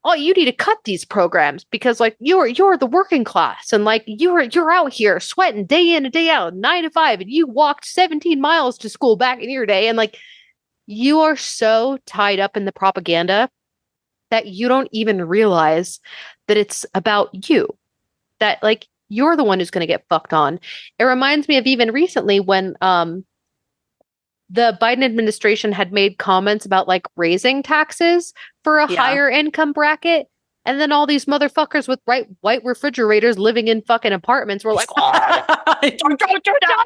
oh, you need to cut these programs because like you're the working class and like you're out here sweating day in and day out, 9 to 5, and you walked 17 miles to school back in your day. And like you are so tied up in the propaganda that you don't even realize that it's about you. That like you're the one who's going to get fucked on. It reminds me of even recently when the Biden administration had made comments about like raising taxes for a higher income bracket. And then all these motherfuckers with white refrigerators living in fucking apartments were like, oh, don't do that.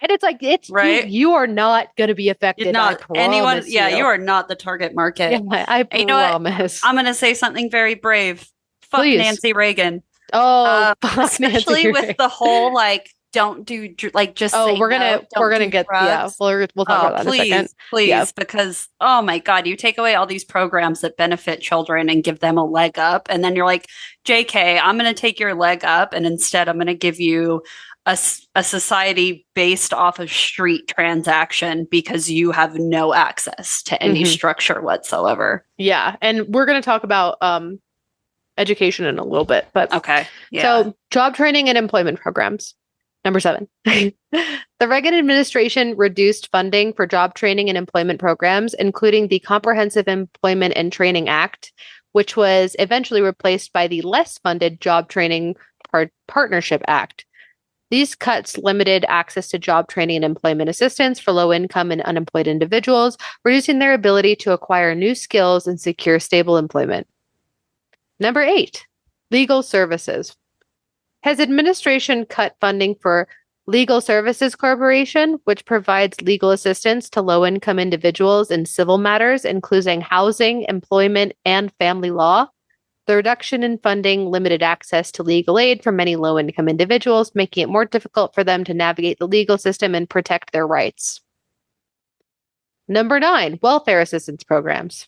And it's like, it's right. You are not going to be affected. You're not anyone. Yeah, you are not the target market. Yeah, I promise. You know what? I'm going to say something very brave. Fuck Please. Nancy Reagan. Oh, especially with the whole like don't do like just say we're gonna get drugs. We'll talk about that in a second. Please, because oh my god, you take away all these programs that benefit children and give them a leg up, and then you're like, JK, I'm gonna take your leg up, and instead I'm gonna give you a society based off of street transaction because you have no access to any structure whatsoever. Yeah, and we're gonna talk about education in a little bit, but okay. Yeah. So job training and employment programs. Number 7. The Reagan administration reduced funding for job training and employment programs, including the Comprehensive Employment and Training Act, which was eventually replaced by the less funded Job Training Partnership Act. These cuts limited access to job training and employment assistance for low-income and unemployed individuals, reducing their ability to acquire new skills and secure stable employment. Number 8, legal services. His administration cut funding for Legal Services Corporation, which provides legal assistance to low-income individuals in civil matters, including housing, employment, and family law. The reduction in funding limited access to legal aid for many low-income individuals, making it more difficult for them to navigate the legal system and protect their rights. Number 9, welfare assistance programs.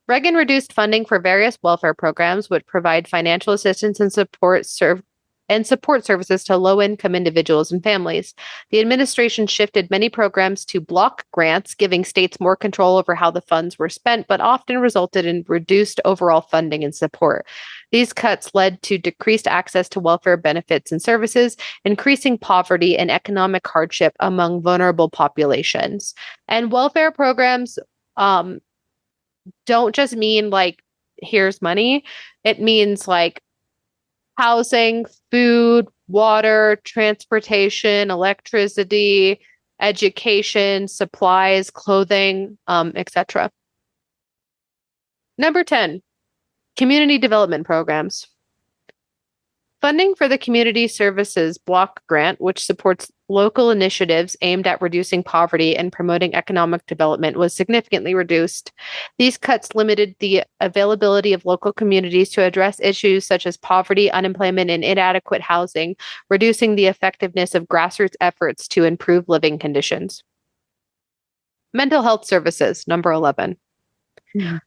Reagan reduced funding for various welfare programs which provide financial assistance and support services to low-income individuals and families. The administration shifted many programs to block grants, giving states more control over how the funds were spent, but often resulted in reduced overall funding and support. These cuts led to decreased access to welfare benefits and services, increasing poverty and economic hardship among vulnerable populations. And welfare programs don't just mean like, here's money. It means like housing, food, water, transportation, electricity, education, supplies, clothing, etc. Number 10, community development programs. Funding for the Community Services Block Grant, which supports local initiatives aimed at reducing poverty and promoting economic development, was significantly reduced. These cuts limited the availability of local communities to address issues such as poverty, unemployment, and inadequate housing, reducing the effectiveness of grassroots efforts to improve living conditions. Mental health services, number 11. Mm-hmm.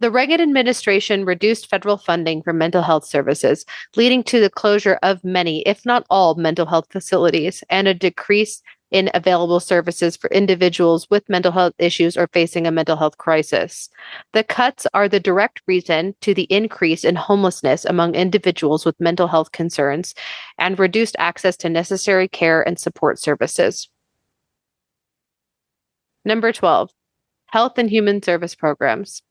The Reagan administration reduced federal funding for mental health services, leading to the closure of many, if not all, mental health facilities and a decrease in available services for individuals with mental health issues or facing a mental health crisis. The cuts are the direct reason to the increase in homelessness among individuals with mental health concerns and reduced access to necessary care and support services. Number 12, health and human service programs.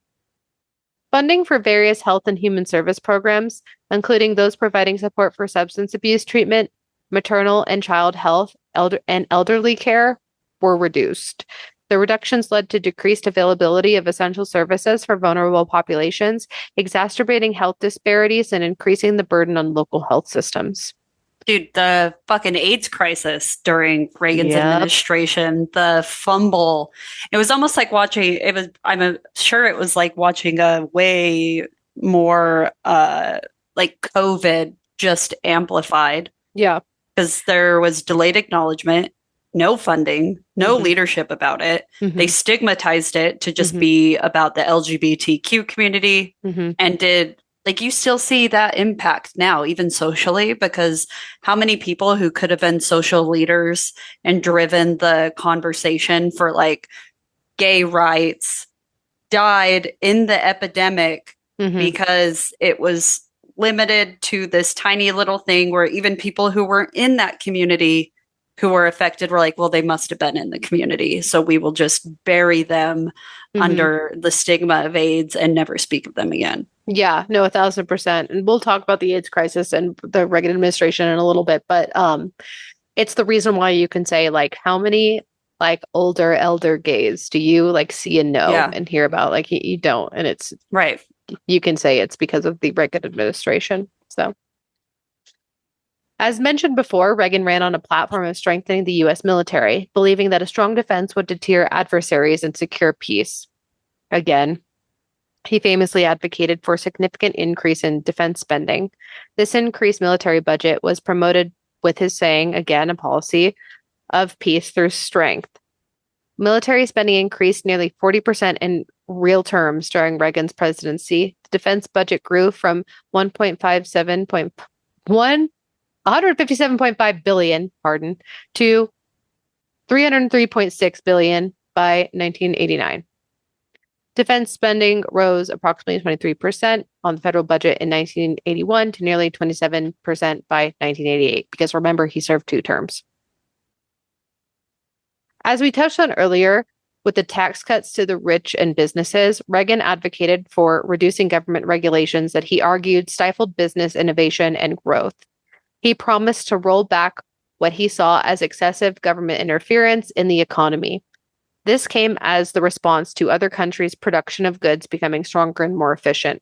Funding for various health and human service programs, including those providing support for substance abuse treatment, maternal and child health, and elderly care, were reduced. The reductions led to decreased availability of essential services for vulnerable populations, exacerbating health disparities and increasing the burden on local health systems. Dude, the fucking AIDS crisis during Reagan's administration, the fumble. It was almost like watching, I'm sure it was like watching a way more like COVID just amplified. Yeah. Because there was delayed acknowledgement, no funding, no leadership about it. They stigmatized it to just be about the LGBTQ community and did. Like, you still see that impact now, even socially, because how many people who could have been social leaders and driven the conversation for like gay rights died in the epidemic because it was limited to this tiny little thing where even people who weren't in that community who were affected were like, well, they must have been in the community. So we will just bury them under the stigma of AIDS and never speak of them again. Yeah, no, 1,000%. And we'll talk about the AIDS crisis and the Reagan administration in a little bit, but it's the reason why you can say, like, how many like older elder gays do you like see and know and hear about? Like, you don't, and it's right. You can say it's because of the Reagan administration. So, as mentioned before, Reagan ran on a platform of strengthening the U.S. military, believing that a strong defense would deter adversaries and secure peace. Again, he famously advocated for a significant increase in defense spending. This increased military budget was promoted with his saying, again, a policy of peace through strength. Military spending increased nearly 40% in real terms during Reagan's presidency. The defense budget grew from 157.5 billion, to 303.6 billion by 1989. Defense spending rose approximately 23% on the federal budget in 1981 to nearly 27% by 1988, because remember, he served 2 terms. As we touched on earlier, with the tax cuts to the rich and businesses, Reagan advocated for reducing government regulations that he argued stifled business innovation and growth. He promised to roll back what he saw as excessive government interference in the economy. This came as the response to other countries' production of goods becoming stronger and more efficient.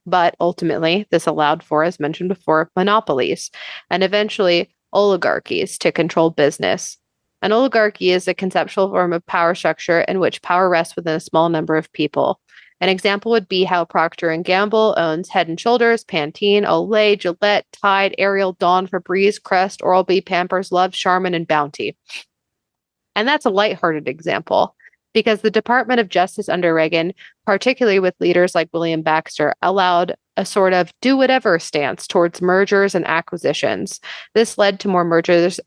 But ultimately, this allowed for, as mentioned before, monopolies and eventually oligarchies to control business. An oligarchy is a conceptual form of power structure in which power rests within a small number of people. An example would be how Procter & Gamble owns Head & Shoulders, Pantene, Olay, Gillette, Tide, Ariel, Dawn, Febreze, Crest, Oral-B, Pampers, Love, Charmin, and Bounty. And that's a lighthearted example, because the Department of Justice under Reagan, particularly with leaders like William Baxter, allowed a sort of do-whatever stance towards mergers and acquisitions. This led to more mergers,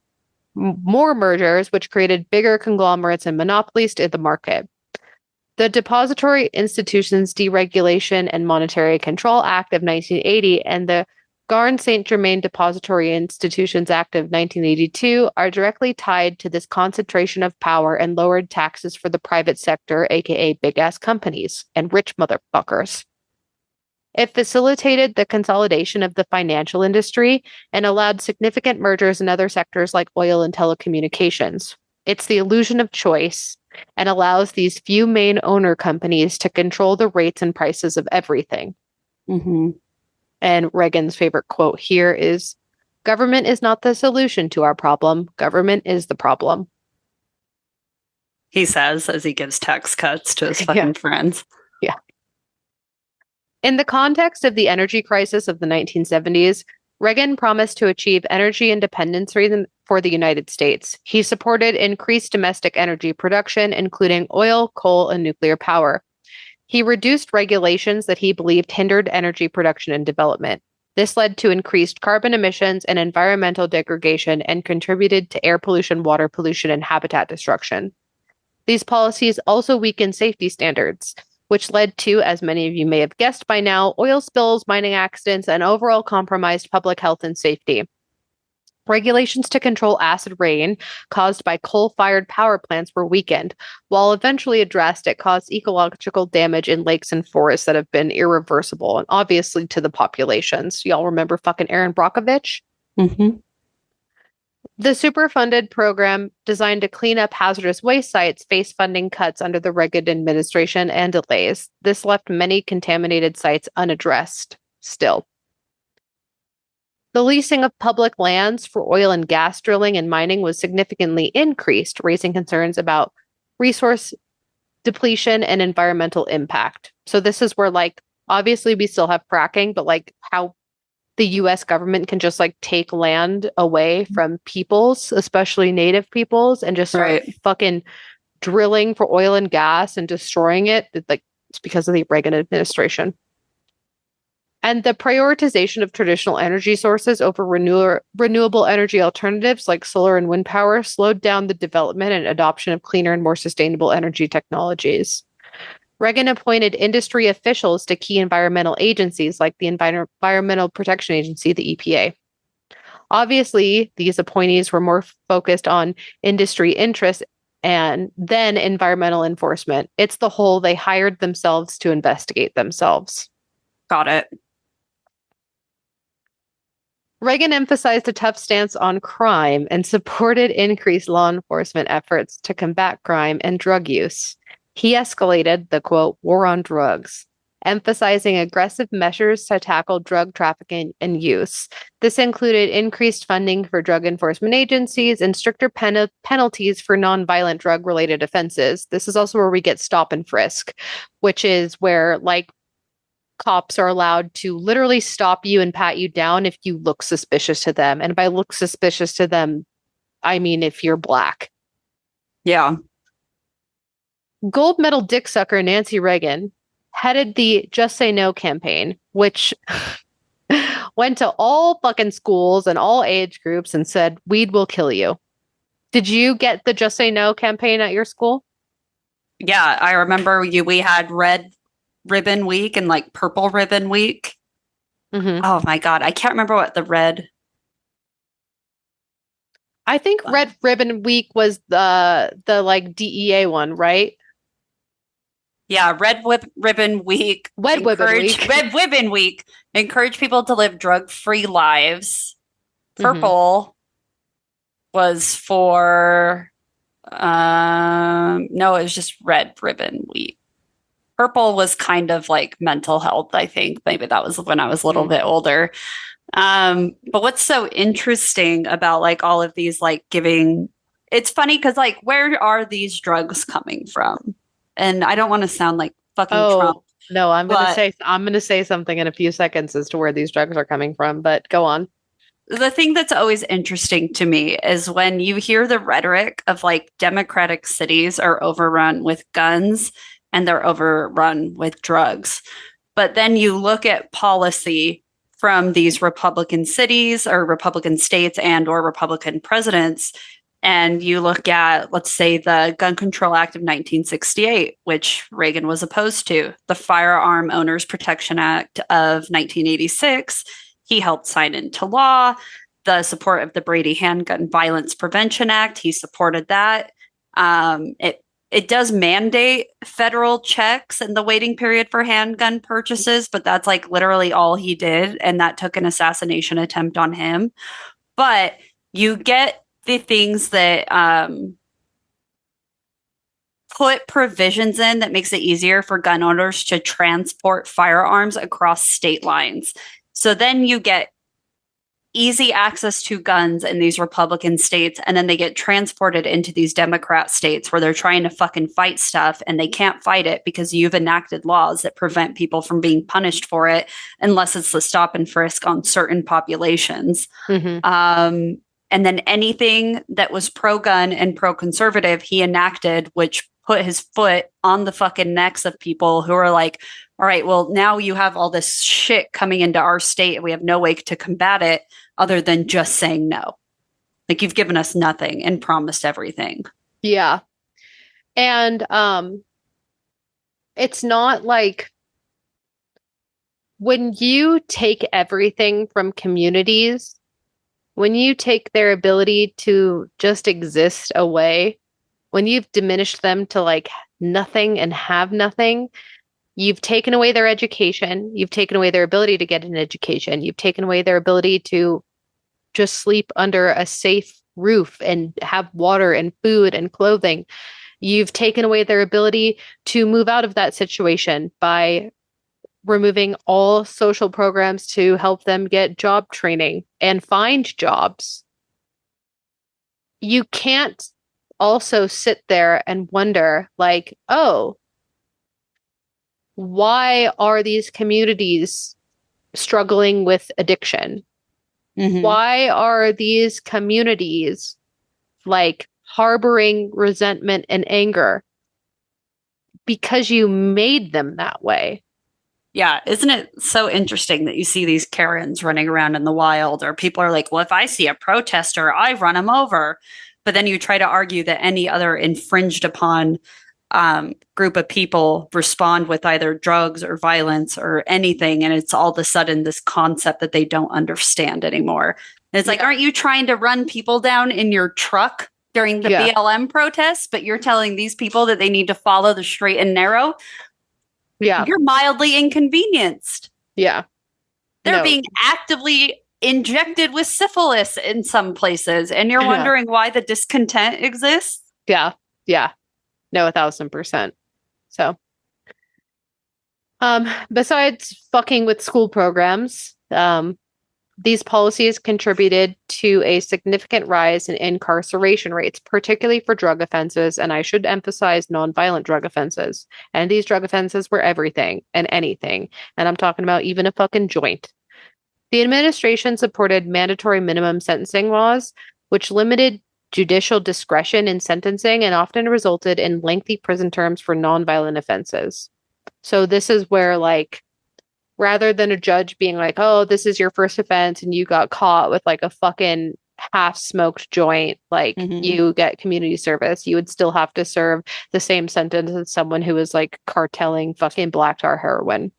which created bigger conglomerates and monopolies in the market. The Depository Institutions Deregulation and Monetary Control Act of 1980 and the Garn-St. Germain Depository Institutions Act of 1982 are directly tied to this concentration of power and lowered taxes for the private sector, aka big-ass companies and rich motherfuckers. It facilitated the consolidation of the financial industry and allowed significant mergers in other sectors like oil and telecommunications. It's the illusion of choice and allows these few main owner companies to control the rates and prices of everything. Mm-hmm. And Reagan's favorite quote here is, "Government is not the solution to our problem. Government is the problem." He says as he gives tax cuts to his Yeah. fucking friends. Yeah. In the context of the energy crisis of the 1970s, Reagan promised to achieve energy independence for the United States. He supported increased domestic energy production, including oil, coal, and nuclear power. He reduced regulations that he believed hindered energy production and development. This led to increased carbon emissions and environmental degradation and contributed to air pollution, water pollution, and habitat destruction. These policies also weakened safety standards, which led to, as many of you may have guessed by now, oil spills, mining accidents, and overall compromised public health and safety. Regulations to control acid rain caused by coal-fired power plants were weakened. While eventually addressed, it caused ecological damage in lakes and forests that have been irreversible, and obviously to the populations. Y'all remember fucking Aaron Brockovich? Mm-hmm. The Superfunded program designed to clean up hazardous waste sites faced funding cuts under the Reagan administration and delays. This left many contaminated sites unaddressed still. The leasing of public lands for oil and gas drilling and mining was significantly increased, raising concerns about resource depletion and environmental impact. So this is where, like, obviously we still have fracking, but like how the US government can just like take land away from peoples, especially native peoples, and just start fucking drilling for oil and gas and destroying it. Like, it's because of the Reagan administration. And the prioritization of traditional energy sources over renewable energy alternatives like solar and wind power slowed down the development and adoption of cleaner and more sustainable energy technologies. Reagan appointed industry officials to key environmental agencies like the Environmental Protection Agency, the EPA. Obviously, these appointees were more focused on industry interests and then environmental enforcement. It's the whole they hired themselves to investigate themselves. Got it. Reagan emphasized a tough stance on crime and supported increased law enforcement efforts to combat crime and drug use. He escalated the, quote, war on drugs, emphasizing aggressive measures to tackle drug trafficking and use. This included increased funding for drug enforcement agencies and stricter penalties for nonviolent drug-related offenses. This is also where we get stop and frisk, which is where, like, cops are allowed to literally stop you and pat you down if you look suspicious to them. And by look suspicious to them, I mean if you're Black. Yeah. Gold medal dick sucker Nancy Reagan headed the Just Say No campaign, which went to all fucking schools and all age groups and said, weed will kill you. Did you get the Just Say No campaign at your school? Yeah, I remember we had red ribbon week and like purple ribbon week. Mm-hmm. Oh my God. I can't remember what the red. I think red ribbon week was the like DEA one, right? Yeah, red ribbon week. Red ribbon week. Encourage people to live drug-free lives. Purple was for no, it was just red ribbon week. Purple was kind of like mental health, I think. Maybe that was when I was a little bit older. But what's so interesting about like all of these like giving, it's funny because like where are these drugs coming from? And I don't want to sound like fucking Trump. No, I'm gonna say something in a few seconds as to where these drugs are coming from, but go on. The thing that's always interesting to me is when you hear the rhetoric of like democratic cities are overrun with guns and they're overrun with drugs. But then you look at policy from these Republican cities or Republican states and or Republican presidents, and you look at, let's say, the Gun Control Act of 1968, which Reagan was opposed to, the Firearm Owners Protection Act of 1986, he helped sign into law, the support of the Brady Handgun Violence Prevention Act, he supported that. it does mandate federal checks and the waiting period for handgun purchases, but that's like literally all he did. And that took an assassination attempt on him. But you get the things that put provisions in that makes it easier for gun owners to transport firearms across state lines. So then you get easy access to guns in these Republican states, and then they get transported into these Democrat states where they're trying to fucking fight stuff, and they can't fight it because you've enacted laws that prevent people from being punished for it unless it's the stop and frisk on certain populations. And then anything that was pro-gun and pro-conservative, he enacted, which put his foot on the fucking necks of people who are like, all right, well, now you have all this shit coming into our state and we have no way to combat it other than just saying no. Like, you've given us nothing and promised everything. Yeah. And it's not like when you take everything from communities, when you take their ability to just exist away, when you've diminished them to like nothing and have nothing, you've taken away their education. You've taken away their ability to get an education. You've taken away their ability to just sleep under a safe roof and have water and food and clothing. You've taken away their ability to move out of that situation by removing all social programs to help them get job training and find jobs. You can't also sit there and wonder, like, oh, why are these communities struggling with addiction? Why are these communities like harboring resentment and anger? Because you made them that way. Yeah, isn't it so interesting that you see these Karens running around in the wild, or people are like, well, if I see a protester, I run them over. But then you try to argue that any other infringed upon group of people respond with either drugs or violence or anything. And it's all of a sudden this concept that they don't understand anymore. And it's like, aren't you trying to run people down in your truck during the BLM protests? But you're telling these people that they need to follow the straight and narrow. Yeah. You're mildly inconvenienced. Yeah. They're being actively injected with syphilis in some places. And you're wondering why the discontent exists? Yeah. Yeah. No, 1,000%. So, besides fucking with school programs, these policies contributed to a significant rise in incarceration rates, particularly for drug offenses. And I should emphasize nonviolent drug offenses. And these drug offenses were everything and anything. And I'm talking about even a fucking joint. The administration supported mandatory minimum sentencing laws, which limited judicial discretion in sentencing and often resulted in lengthy prison terms for nonviolent offenses. So this is where, like, rather than a judge being like, oh, this is your first offense and you got caught with like a fucking half-smoked joint, like you get community service, you would still have to serve the same sentence as someone who was like cartelling fucking black tar heroin.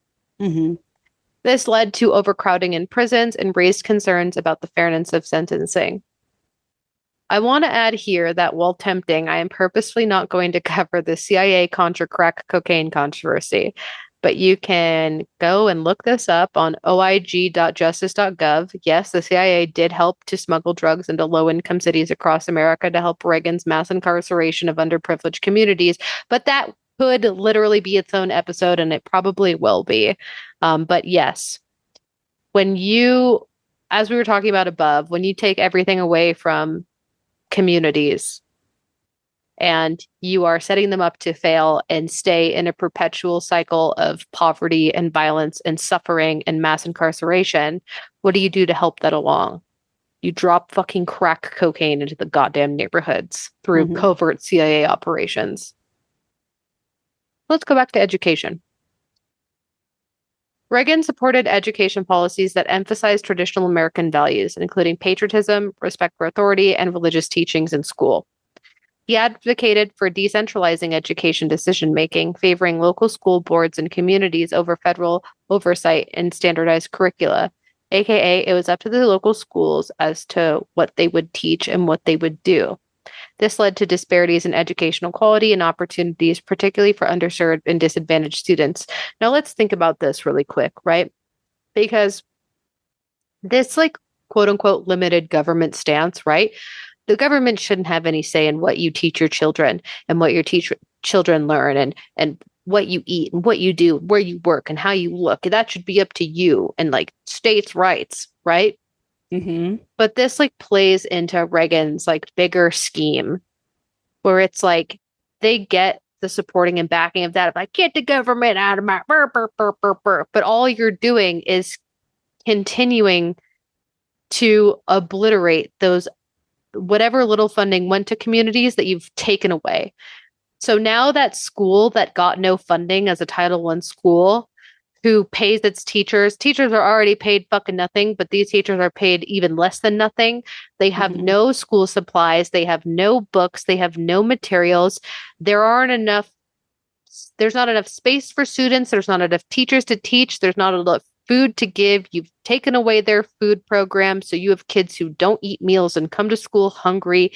This led to overcrowding in prisons and raised concerns about the fairness of sentencing. I want to add here that while tempting, I am purposefully not going to cover the CIA Contra crack cocaine controversy, but you can go and look this up on oig.justice.gov. Yes, the CIA did help to smuggle drugs into low-income cities across America to help Reagan's mass incarceration of underprivileged communities, but that could literally be its own episode, and it probably will be. But yes, when you, as we were talking about above, when you take everything away from communities and you are setting them up to fail and stay in a perpetual cycle of poverty and violence and suffering and mass incarceration, what do you do to help that along? You drop fucking crack cocaine into the goddamn neighborhoods through covert CIA operations. Let's go back to education. Reagan supported education policies that emphasized traditional American values, including patriotism, respect for authority, and religious teachings in school. He advocated for decentralizing education decision-making, favoring local school boards and communities over federal oversight and standardized curricula, aka it was up to the local schools as to what they would teach and what they would do. This led to disparities in educational quality and opportunities, particularly for underserved and disadvantaged students. Now let's think about this really quick, right? Because this like quote unquote limited government stance, right? The government shouldn't have any say in what you teach your children and what your children learn and what you eat and what you do, where you work and how you look. That should be up to you and like states' rights, right? Mm-hmm. But this like plays into Reagan's like bigger scheme where it's like they get the supporting and backing of that of like, get the government out of my burr, burr, burr, burr, burr. But all you're doing is continuing to obliterate those whatever little funding went to communities that you've taken away. So now that school that got no funding as a Title I school, who pays its teachers are already paid fucking nothing, but these teachers are paid even less than nothing. They have no school supplies. They have no books. They have no materials. There's not enough space for students. There's not enough teachers to teach. There's not enough food to give. You've taken away their food program. So you have kids who don't eat meals and come to school hungry.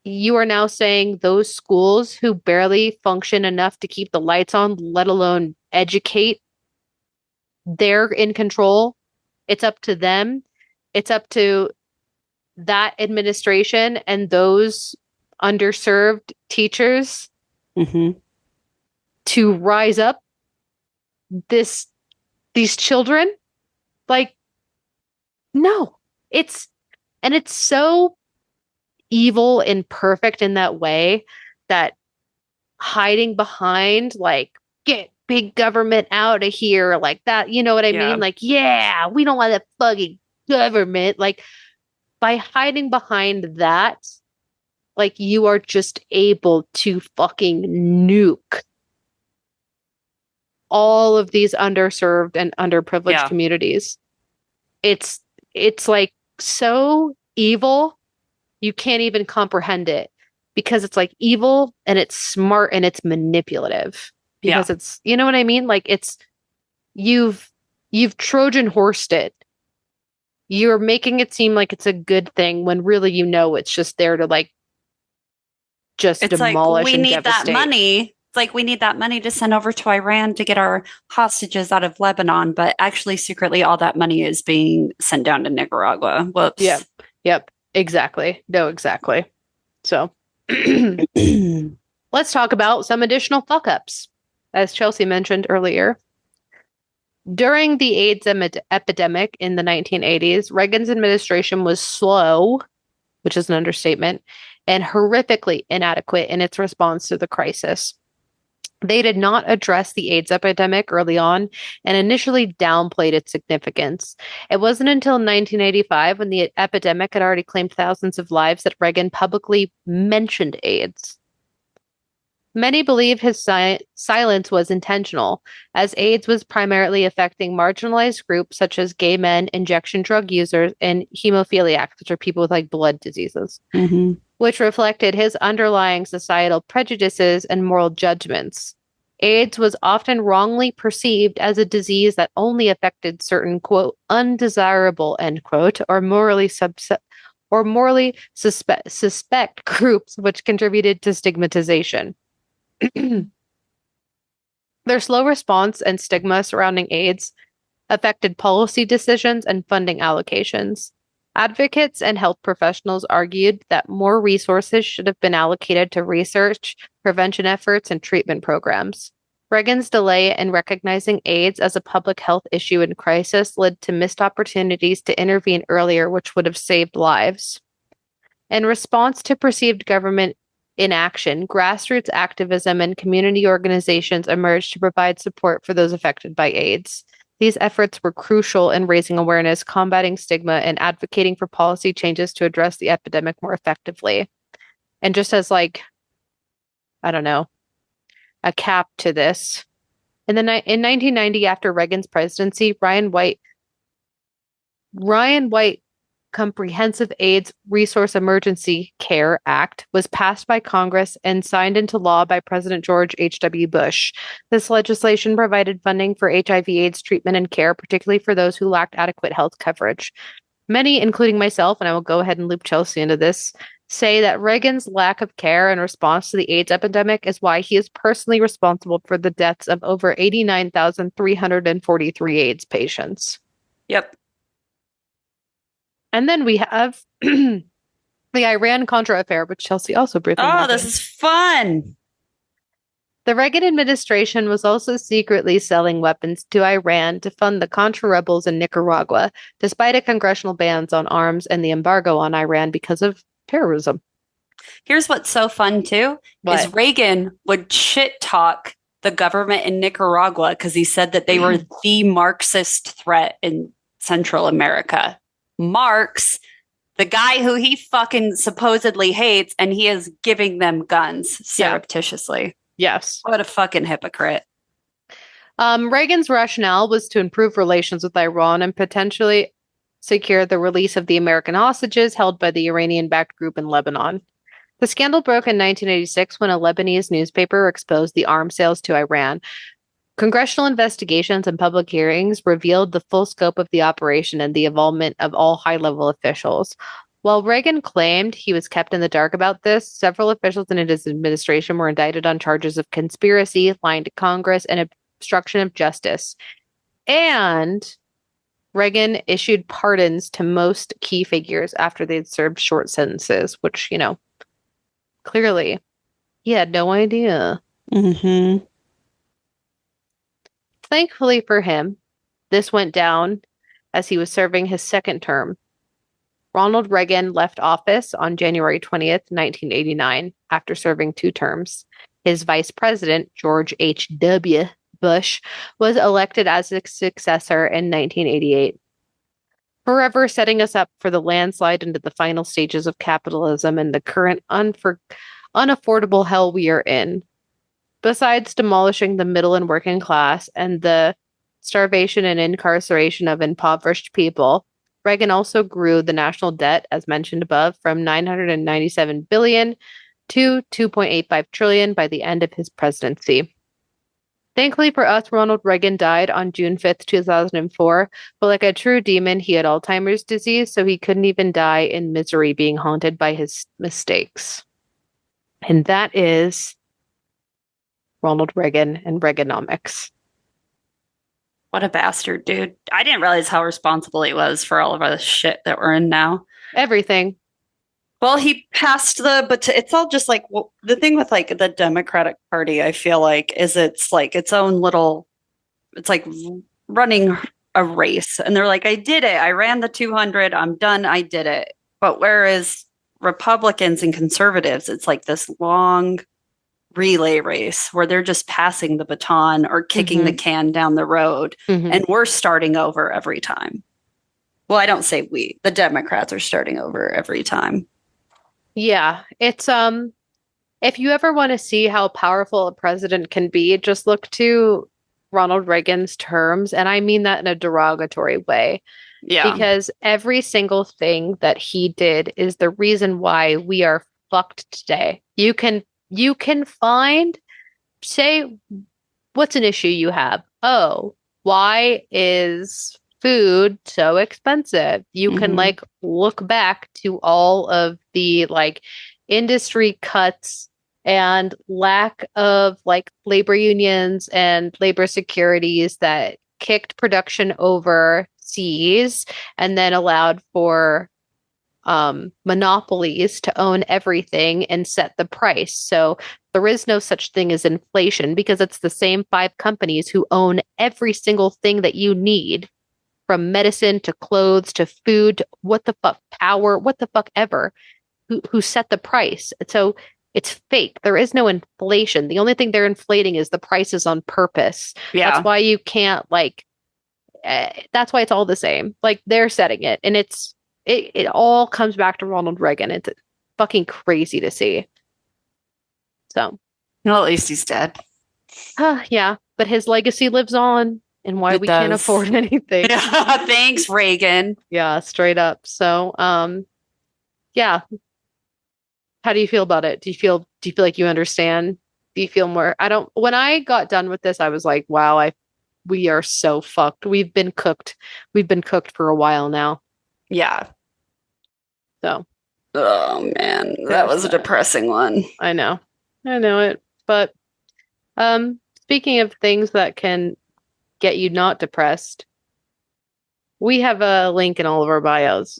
You are now saying those schools who barely function enough to keep the lights on, let alone educate, they're in control. It's up to them. It's up to that administration and those underserved teachers to rise up these children. Like, no, it's so evil and perfect in that way that hiding behind like get big government out of here like that, you know what I mean? Like, yeah, we don't want that fucking government. Like by hiding behind that, like you are just able to fucking nuke all of these underserved and underprivileged communities. It's like so evil. You can't even comprehend it because it's like evil and it's smart and it's manipulative because it's, you know what I mean? Like it's, you've Trojan horsed it. You're making it seem like it's a good thing when really, you know, it's just there to like, just it's demolish like, we and need devastate. that money. It's like we need that money to send over to Iran to get our hostages out of Lebanon, but actually secretly all that money is being sent down to Nicaragua. Whoops. Yep. Exactly. No, exactly. So let's talk about some additional fuck ups. As Chelsea mentioned earlier, during the AIDS epidemic in the 1980s, Reagan's administration was slow, which is an understatement, and horrifically inadequate in its response to the crisis. They did not address the AIDS epidemic early on and initially downplayed its significance. It wasn't until 1985, when the epidemic had already claimed thousands of lives, that Reagan publicly mentioned AIDS. Many believe his silence was intentional, as AIDS was primarily affecting marginalized groups such as gay men, injection drug users, and hemophiliacs, which are people with like blood diseases, which reflected his underlying societal prejudices and moral judgments. AIDS was often wrongly perceived as a disease that only affected certain, quote, undesirable, end quote, or morally suspect groups, which contributed to stigmatization. Their slow response and stigma surrounding AIDS affected policy decisions and funding allocations. Advocates and health professionals argued that more resources should have been allocated to research, prevention efforts, and treatment programs. Reagan's delay in recognizing AIDS as a public health issue in crisis led to missed opportunities to intervene earlier, which would have saved lives. In response to perceived government inaction, grassroots activism and community organizations emerged to provide support for those affected by AIDS. These efforts were crucial in raising awareness, combating stigma, and advocating for policy changes to address the epidemic more effectively. And just as like, I don't know, a cap to this, in 1990, after Reagan's presidency, Ryan White Comprehensive AIDS Resource Emergency Care Act was passed by Congress and signed into law by President George H.W. Bush. This legislation provided funding for HIV/AIDS treatment and care, particularly for those who lacked adequate health coverage. Many, including myself, and I will go ahead and loop Chelsea into this, say that Reagan's lack of care in response to the AIDS epidemic is why he is personally responsible for the deaths of over 89,343 AIDS patients. Yep. And then we have the Iran-Contra affair, which Chelsea also briefly Oh, mentioned. this is fun. The Reagan administration was also secretly selling weapons to Iran to fund the Contra rebels in Nicaragua, despite a congressional ban on arms and the embargo on Iran because of terrorism. Here's what's so fun too, is Reagan would shit talk the government in Nicaragua because he said that they were the Marxist threat in Central America. Marx, the guy who he fucking supposedly hates, and he is giving them guns surreptitiously. Yes. What a fucking hypocrite. Reagan's rationale was to improve relations with Iran and potentially secure the release of the American hostages held by the Iranian-backed group in Lebanon. The scandal broke in 1986 when a Lebanese newspaper exposed the arms sales to Iran. Congressional investigations and public hearings revealed the full scope of the operation and the involvement of all high-level officials. While Reagan claimed he was kept in the dark about this, several officials in his administration were indicted on charges of conspiracy, lying to Congress, and obstruction of justice. And Reagan issued pardons to most key figures after they'd served short sentences, which, clearly he had no idea. Mm-hmm. Thankfully for him, this went down as he was serving his second term. Ronald Reagan left office on January 20th, 1989, after serving 2 terms. His vice president, George H.W. Bush, was elected as his successor in 1988, forever setting us up for the landslide into the final stages of capitalism and the current unaffordable hell we are in. Besides demolishing the middle and working class and the starvation and incarceration of impoverished people, Reagan also grew the national debt, as mentioned above, from $997 billion to $2.85 trillion by the end of his presidency. Thankfully for us, Ronald Reagan died on June 5th, 2004, but like a true demon, he had Alzheimer's disease, so he couldn't even die in misery being haunted by his mistakes. And that is Ronald Reagan and Reaganomics. What a bastard, dude. I didn't realize how responsible he was for all of the shit that we're in now. Everything. Well, he passed but it's all just like, well, the thing with like the Democratic Party, I feel like, is it's like its own little, it's like running a race. And they're like, I did it. I ran the 200. I'm done. I did it. But whereas Republicans and conservatives, it's like this long relay race where they're just passing the baton or kicking the can down the road, and we're starting over every time. Well, I don't say we, the Democrats are starting over every time. Yeah, it's if you ever want to see how powerful a president can be, just look to Ronald Reagan's terms, and I mean that in a derogatory way. Yeah. Because every single thing that he did is the reason why we are fucked today. You can say, what's an issue you have? Oh, why is food so expensive? You can look back to all of the industry cuts and lack of labor unions and labor securities that kicked production overseas and then allowed for monopolies to own everything and set the price. So there is no such thing as inflation because it's the same 5 companies who own every single thing that you need, from medicine to clothes to food to what the fuck power, what the fuck ever, who set the price. So it's fake. There is no inflation. The only thing they're inflating is the prices on purpose. Yeah. That's why you can't that's why it's all the same. They're setting it, and it all comes back to Ronald Reagan. It's fucking crazy to see. So, well, at least he's dead. Yeah, but his legacy lives on, and why we can't afford anything. Yeah, thanks, Reagan. Yeah, straight up. So, yeah. How do you feel about it? Do you feel like you understand? Do you feel more? When I got done with this, I was like, wow, we are so fucked. We've been cooked. We've been cooked for a while now. Yeah. So Oh man, that was a depressing one. I know it. But speaking of things that can get you not depressed, we have a link in all of our bios.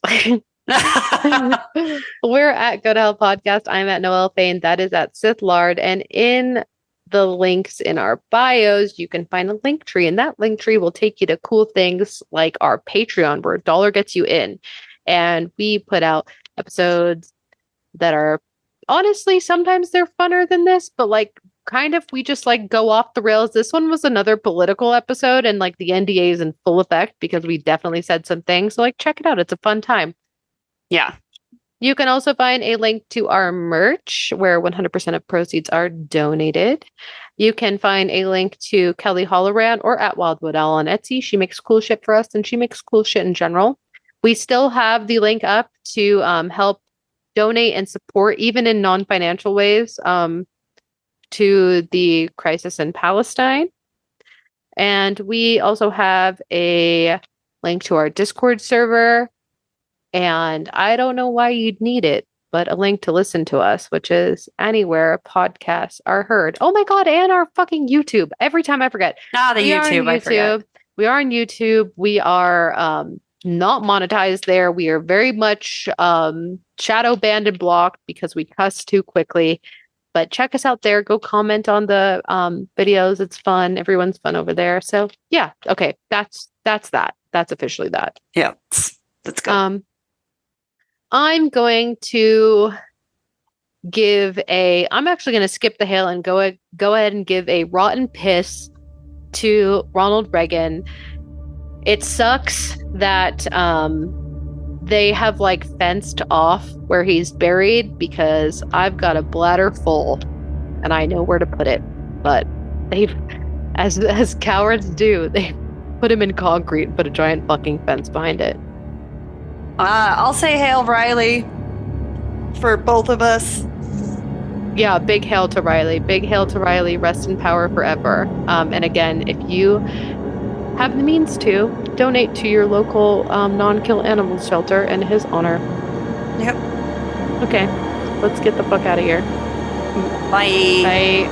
We're at Go to Hell Podcast. I'm at Noelle Fain. That is at Sith Lard. And in the links in our bios, you can find a link tree. And that link tree will take you to cool things like our Patreon, where $1 gets you in. And we put out episodes that are honestly, sometimes they're funner than this, but like kind of we just like go off the rails. This one was another political episode, and like the NDA is in full effect because we definitely said some things. So like check it out. It's a fun time. Yeah. You can also find a link to our merch where 100% of proceeds are donated. You can find a link to Kelly Holloran or at Wildwood Owl on Etsy. She makes cool shit for us and she makes cool shit in general. We still have the link up to help donate and support, even in non-financial ways, to the crisis in Palestine. And we also have a link to our Discord server. And I don't know why you'd need it, but a link to listen to us, which is anywhere podcasts are heard. Oh my God, and our fucking YouTube. Every time I forget. YouTube, I forget. We are on YouTube. We are not monetized there. We are very much shadow banned and blocked because we cuss too quickly. But check us out there. Go comment on the videos. It's fun. Everyone's fun over there. So yeah, okay. That's that. That's officially that. Yeah, that's good. I'm going to I'm actually going to skip the hail and go ahead and give a rotten piss to Ronald Reagan. It sucks that they have like fenced off where he's buried because I've got a bladder full and I know where to put it. But they've, as cowards do, they put him in concrete and put a giant fucking fence behind it. I'll say hail Riley for both of us. Yeah, big hail to Riley. Big hail to Riley. Rest in power forever. And again, if you have the means to, donate to your local non-kill animals shelter in his honor. Yep. Okay, let's get the fuck out of here. Bye. Bye.